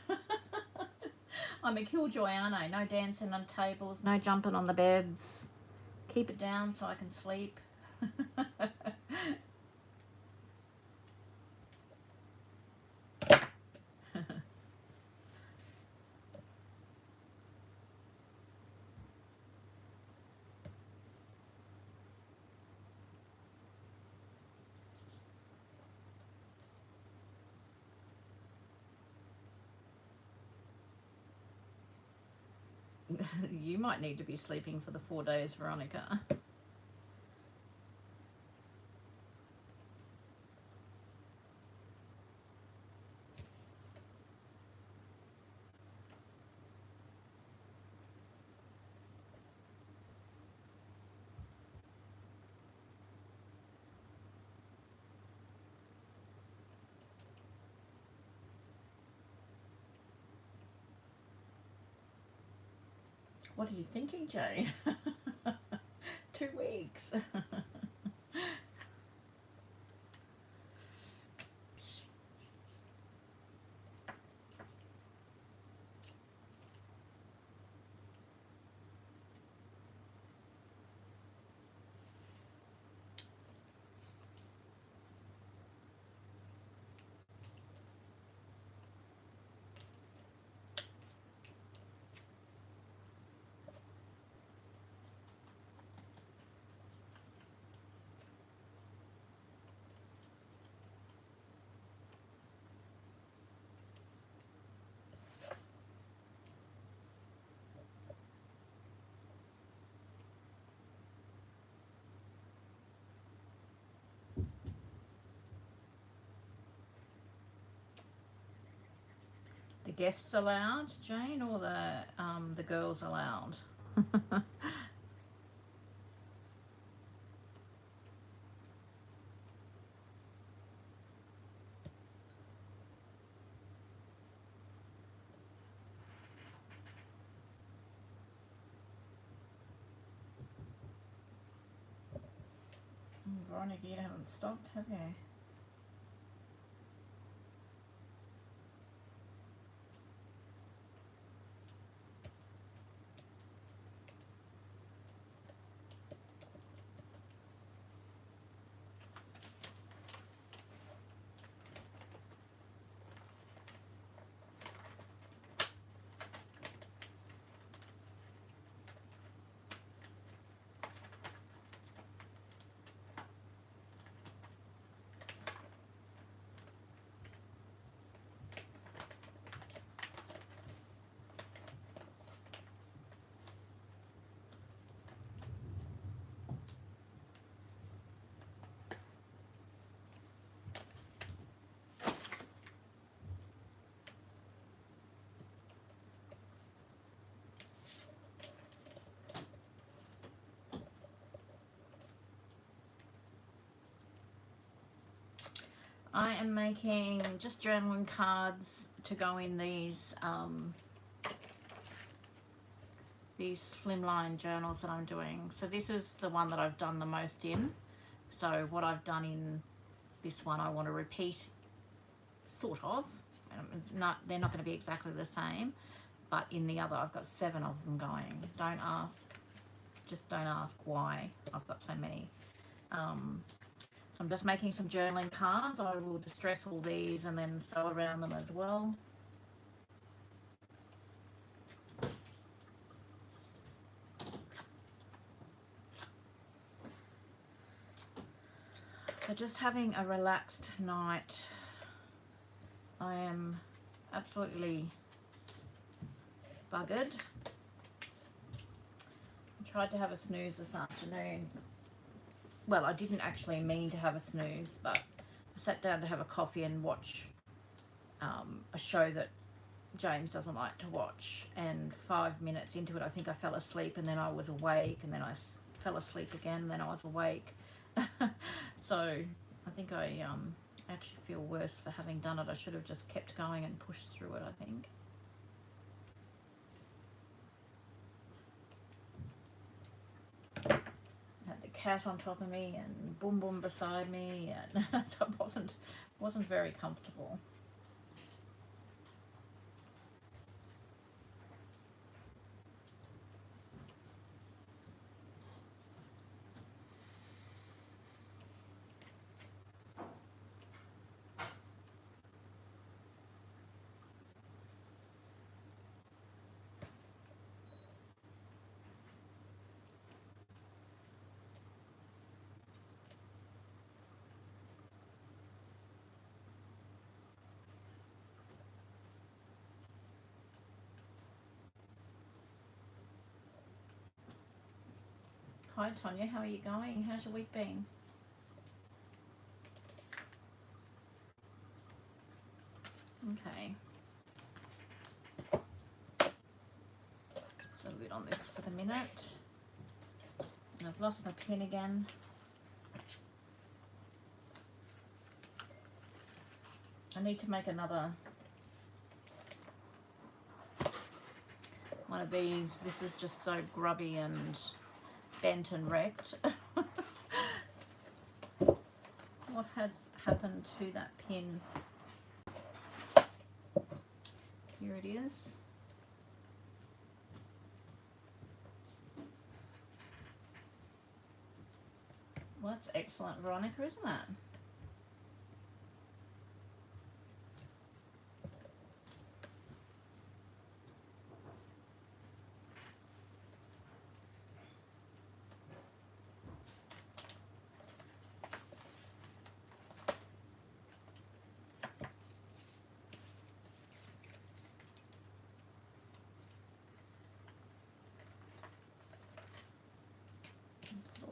I'm a killjoy, aren't I? No dancing on tables, no jumping on the beds. Keep it down so I can sleep. You might need to be sleeping for the 4 days, Veronica. What are you thinking, Jane? 2 weeks. The guests allowed, Jane, or the girls allowed? Veronica, you haven't stopped, have you? I am making just journaling cards to go in these slimline journals that I'm doing. So this is the one that I've done the most in. So what I've done in this one I want to repeat, sort of. They're not going to be exactly the same, but in the other I've got 7 of them going. Don't ask why I've got so many. So I'm just making some journaling cards. I will distress all these and then sew around them as well. So just having a relaxed night. I am absolutely buggered. I tried to have a snooze this afternoon. Well, I didn't actually mean to have a snooze, but I sat down to have a coffee and watch a show that James doesn't like to watch, and 5 minutes into it I think I fell asleep, and then I was awake, and then I fell asleep again, and then I was awake. So I think I actually feel worse for having done it. I should have just kept going and pushed through it, I think. Had the cat on top of me and Boom Boom beside me, and so I wasn't Wasn't very comfortable. Hi Tonya, how are you going? How's your week been? Okay. A little bit on this for the minute. And I've lost my pen again. I need to make another one of these. This is just so grubby and bent and wrecked. What has happened to that pin? Here it is. Well, that's excellent, Veronica, isn't it?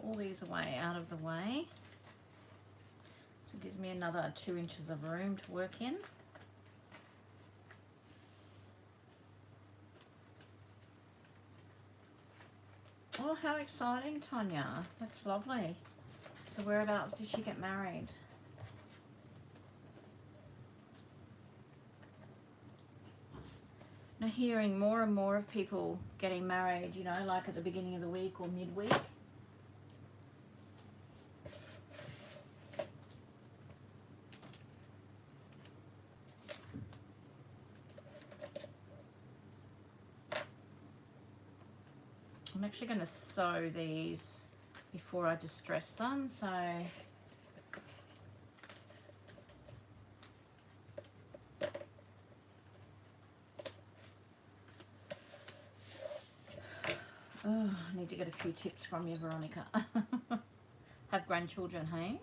All these away, out of the way. So it gives me another 2 inches of room to work in. Oh, how exciting, Tonya. That's lovely. So whereabouts did she get married? Now hearing more and more of people getting married, you know, like at the beginning of the week or midweek. I'm actually going to sew these before I distress them, so oh, I need to get a few tips from you, Veronica. Have grandchildren, hey?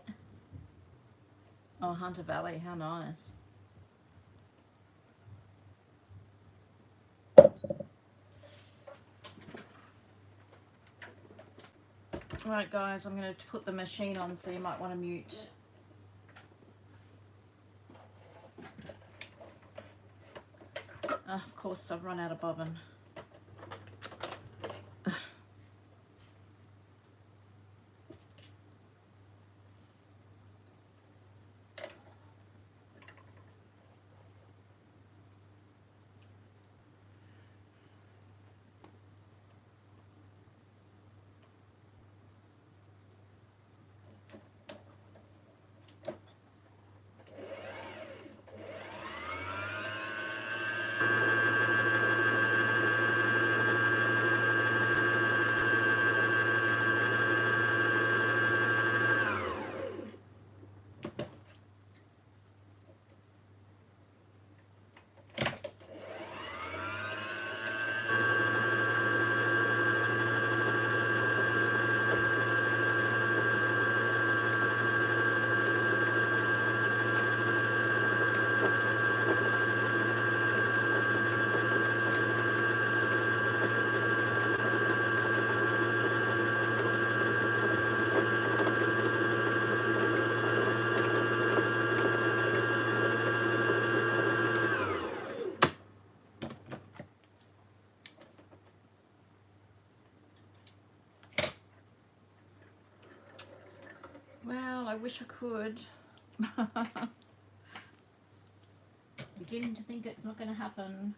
Oh, Hunter Valley, how nice. Alright guys, I'm going to put the machine on, so you might want to mute. Of course, I've run out of bobbin. Well, I wish I could. Beginning to think it's not going to happen.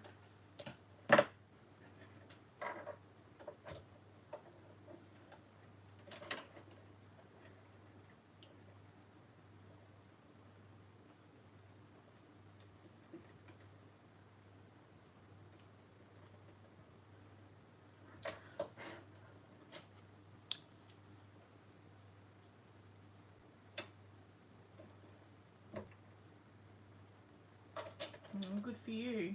Good for you.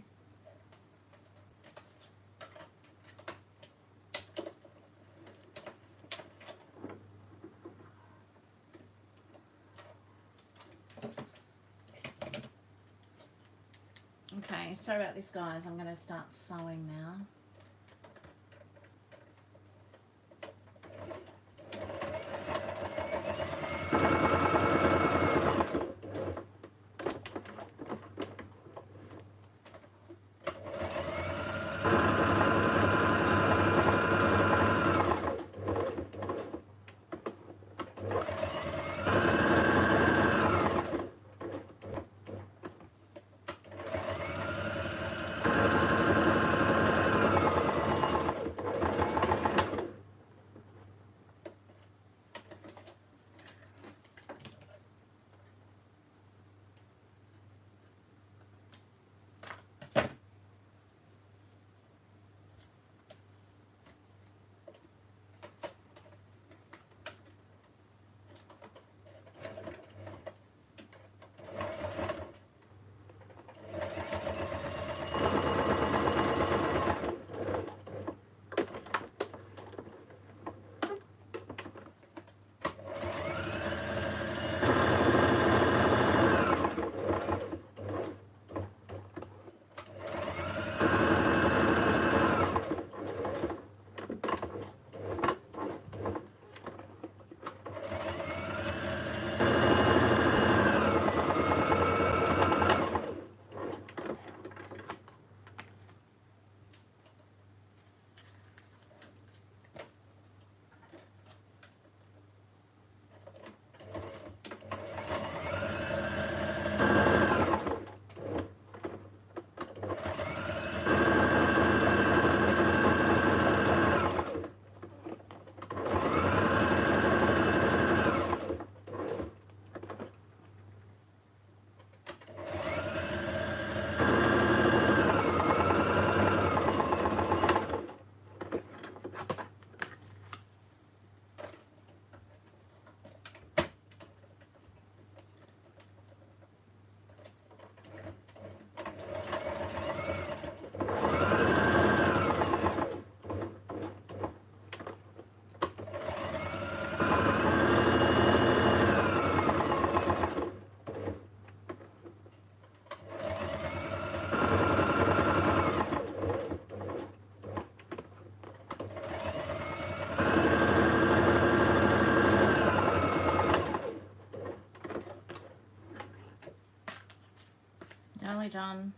Okay, sorry about this, guys. I'm going to start sewing now. Nearly done.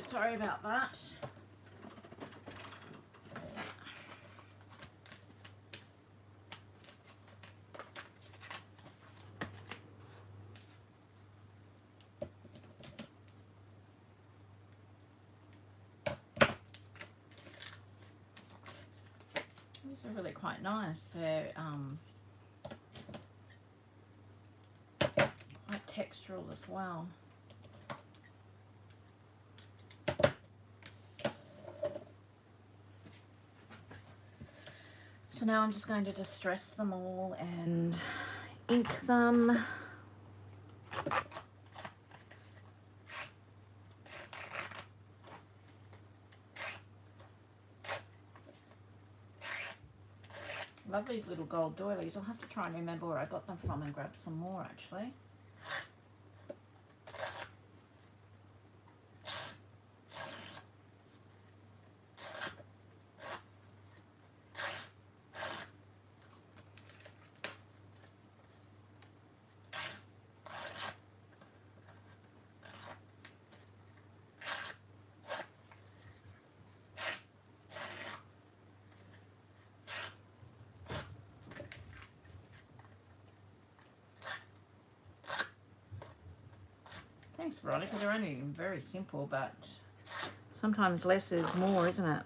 Sorry about that. These are really quite nice. They're quite textural as well. So now I'm just going to distress them all and ink them. Love these little gold doilies. I'll have to try and remember where I got them from and grab some more actually. Thanks, Veronica. They're only very simple, but sometimes less is more, isn't it?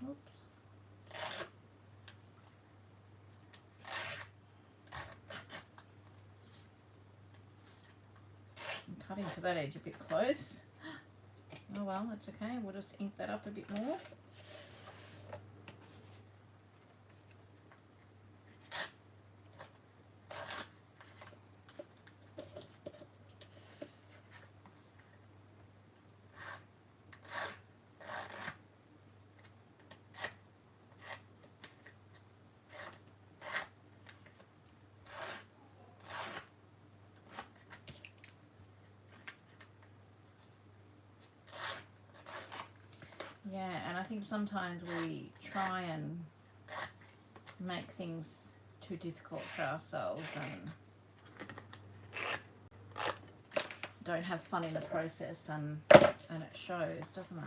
Oops. I'm cutting to that edge a bit close. Oh well, that's okay. We'll just ink that up a bit more. Yeah, and I think sometimes we try and make things too difficult for ourselves and don't have fun in the process, and it shows, doesn't it?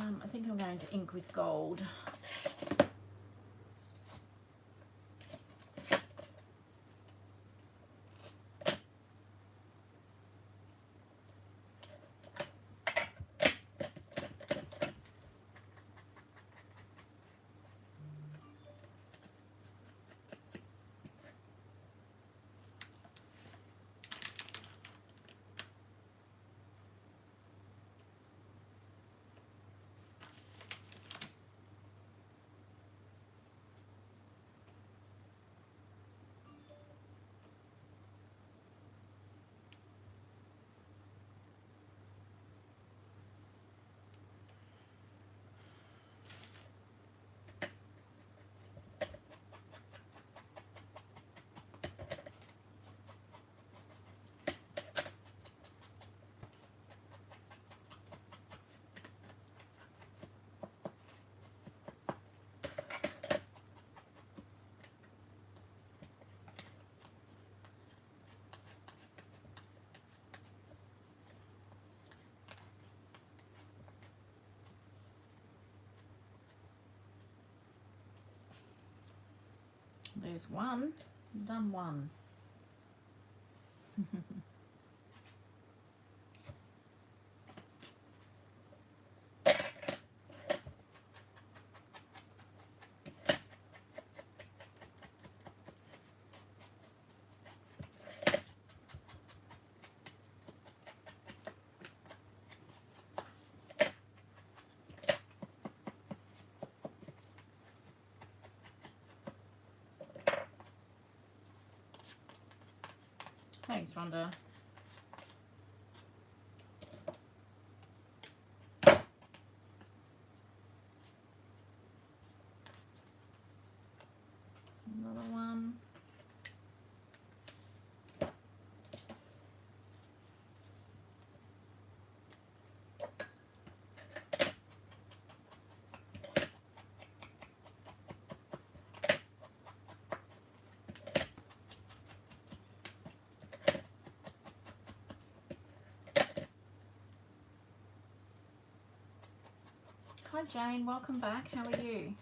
I think I'm going to ink with gold. There's one, done one. Thanks, Rhonda. Another one. Hi Jane, welcome back. How are you?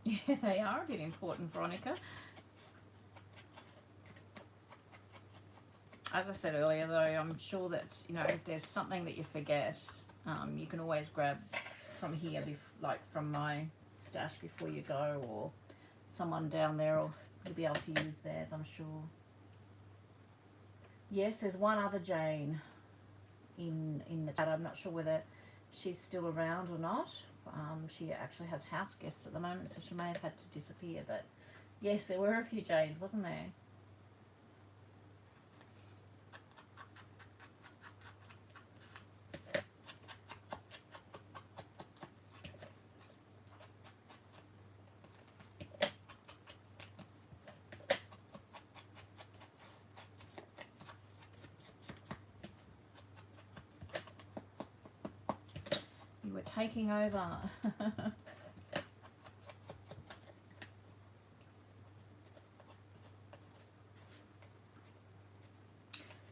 Yeah, they are a bit important, Veronica. As I said earlier, though, I'm sure that, you know, if there's something that you forget, you can always grab from here, like from my stash before you go, or someone down there will be able to use theirs, I'm sure. Yes, there's one other Jane in the chat. I'm not sure whether she's still around or not. She actually has house guests at the moment, so she may have had to disappear. But yes, there were a few Janes, wasn't there? You were taking over.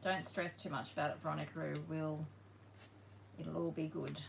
Don't stress too much about it, Veronica. It'll all be good.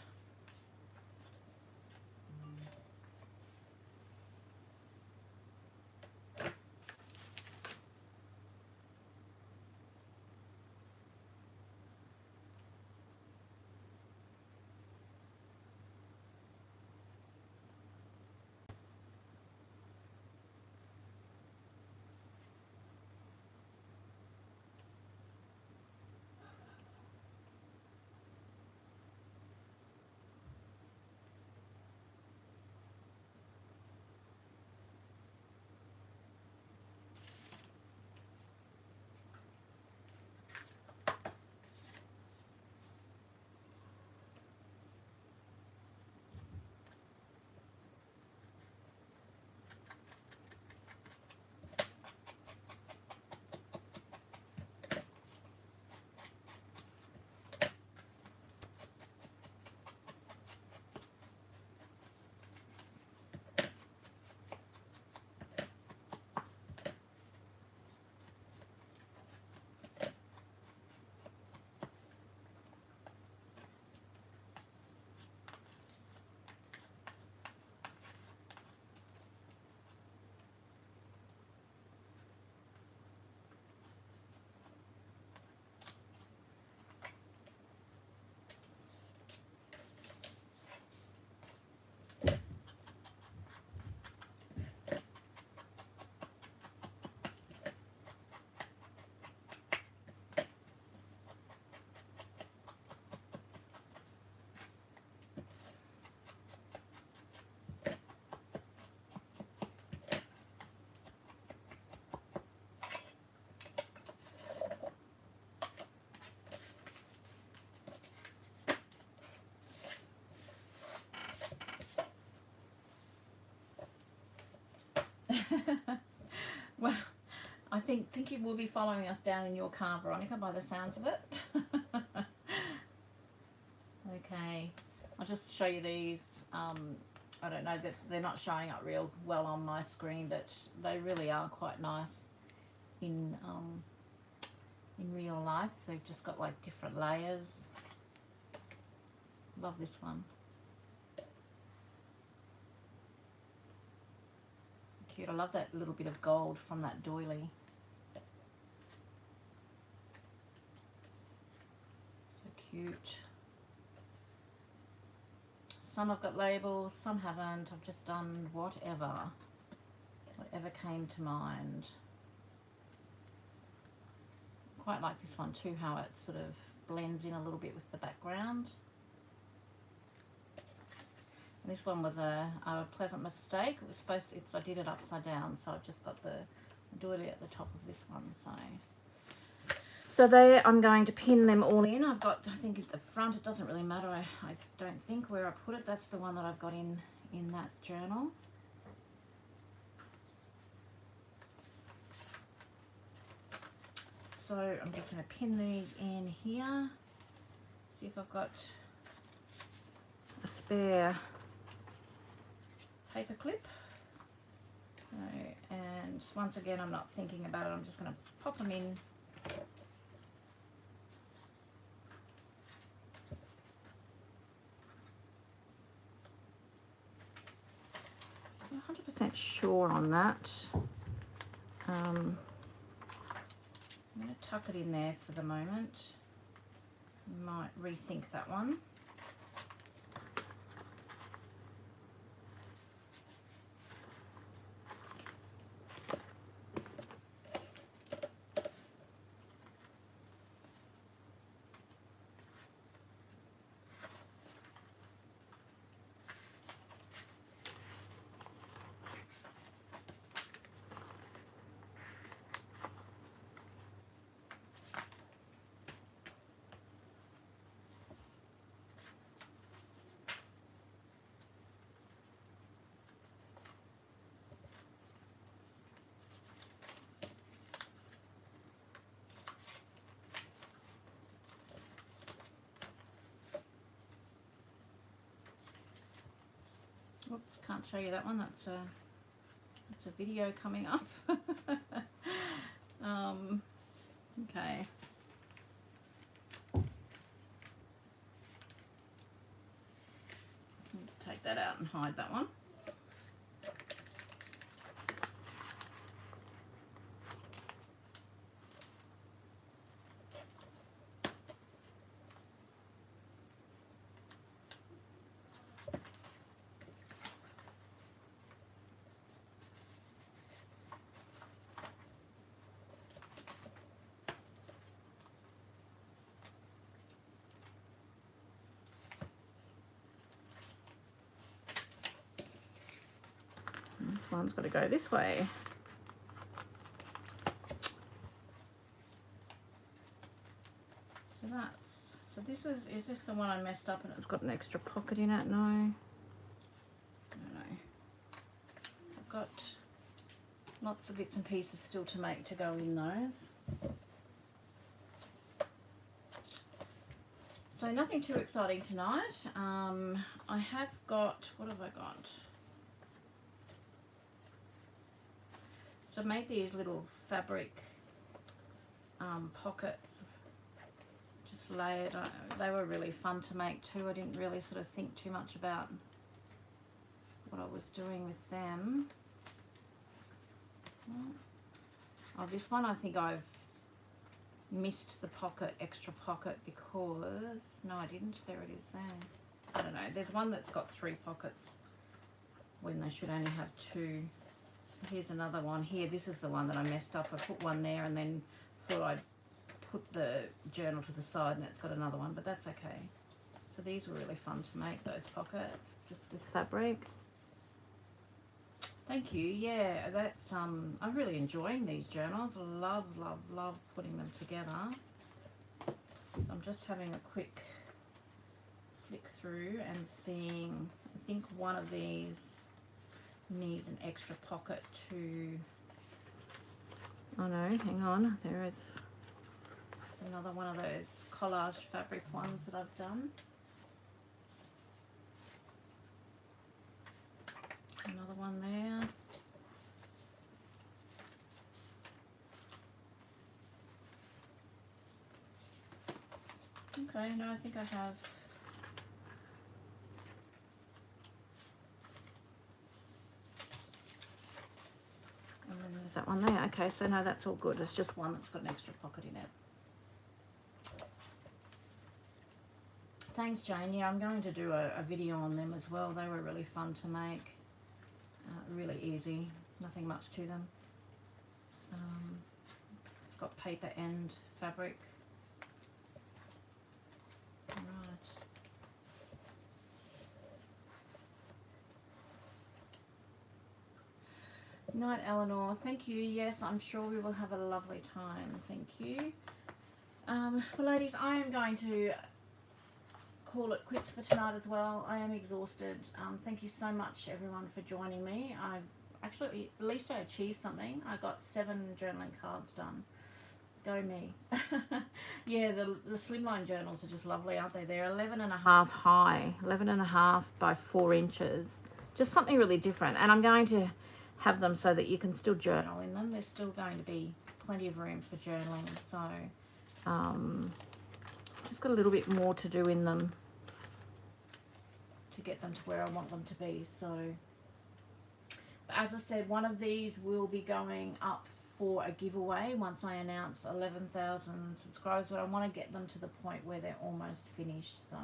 Well, I think you will be following us down in your car, Veronica, by the sounds of it. Okay, I'll just show you these. I don't know, they're not showing up real well on my screen, but they really are quite nice in real life. They've just got like different layers. Love this one. Cute. I love that little bit of gold from that doily. So cute. Some have got labels, some haven't. I've just done whatever came to mind. Quite like this one too, how it sort of blends in a little bit with the background. And this one was a pleasant mistake. It was supposed to, I did it upside down, so I've just got the doily at the top of this one. So there, I'm going to pin them all in. I've got, I think at the front, it doesn't really matter. I don't think where I put it. That's the one that I've got in that journal. So I'm just going to pin these in here. See if I've got a spare paper clip. So, and once again, I'm not thinking about it. I'm just going to pop them in. I'm 100% sure on that. I'm going to tuck it in there for the moment. Might rethink that one. Oops, can't show you that one. That's a video coming up. Okay. Take that out and hide that one. This one's got to go this way. So this is this the one I messed up and it's got an extra pocket in it? No. I don't know. So I've got lots of bits and pieces still to make to go in those. So nothing too exciting tonight. I have got, what have I got? So I made these little fabric pockets, just layered. They were really fun to make too. I didn't really sort of think too much about what I was doing with them. Oh, this one I think I've missed the pocket, extra pocket, because, no I didn't, there it is there. I don't know, there's one that's got 3 pockets when they should only have 2. So here's another one here. This is the one that I messed up. I put one there and then thought I'd put the journal to the side and it's got another one, but that's okay. So these were really fun to make, those pockets, just with fabric. Thank you. Yeah, that's I'm really enjoying these journals. Love putting them together. So I'm just having a quick flick through and seeing, I think one of these needs an extra pocket to, oh no, hang on, there is another one of those collage fabric ones that I've done. Another one there. Okay, no, I think I have. And then there's that one there. Okay, so no, that's all good. It's just one that's got an extra pocket in it. Thanks, Jane. Yeah, I'm going to do a video on them as well. They were really fun to make. Really easy, nothing much to them. It's got paper and fabric. Right. Night, Eleanor. Thank you. Yes, I'm sure we will have a lovely time. Thank you. Well, ladies, I am going to call it quits for tonight as well. I am exhausted. Thank you so much, everyone, for joining me. I actually, at least I achieved something. I got 7 journaling cards done. Go me. Yeah, the slimline journals are just lovely, aren't they? They're 11.5 high, 11.5 by 4 inches. Just something really different. And I'm going to have them so that you can still journal in them. There's still going to be plenty of room for journaling. So just got a little bit more to do in them to get them to where I want them to be. So, but as I said, one of these will be going up for a giveaway once I announce 11,000 subscribers, but I want to get them to the point where they're almost finished. So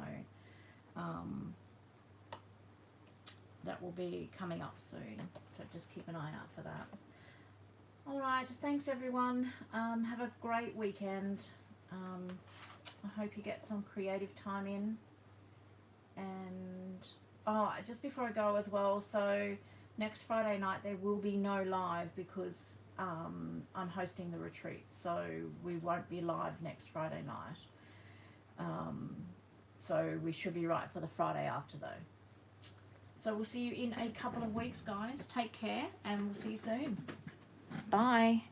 that will be coming up soon. So just keep an eye out for that. All right, thanks everyone. Have a great weekend. I hope you get some creative time in. And oh, just before I go as well, so next Friday night there will be no live because I'm hosting the retreat, so we won't be live next Friday night. So we should be right for the Friday after though. So we'll see you in a couple of weeks, guys. Take care and we'll see you soon. Bye.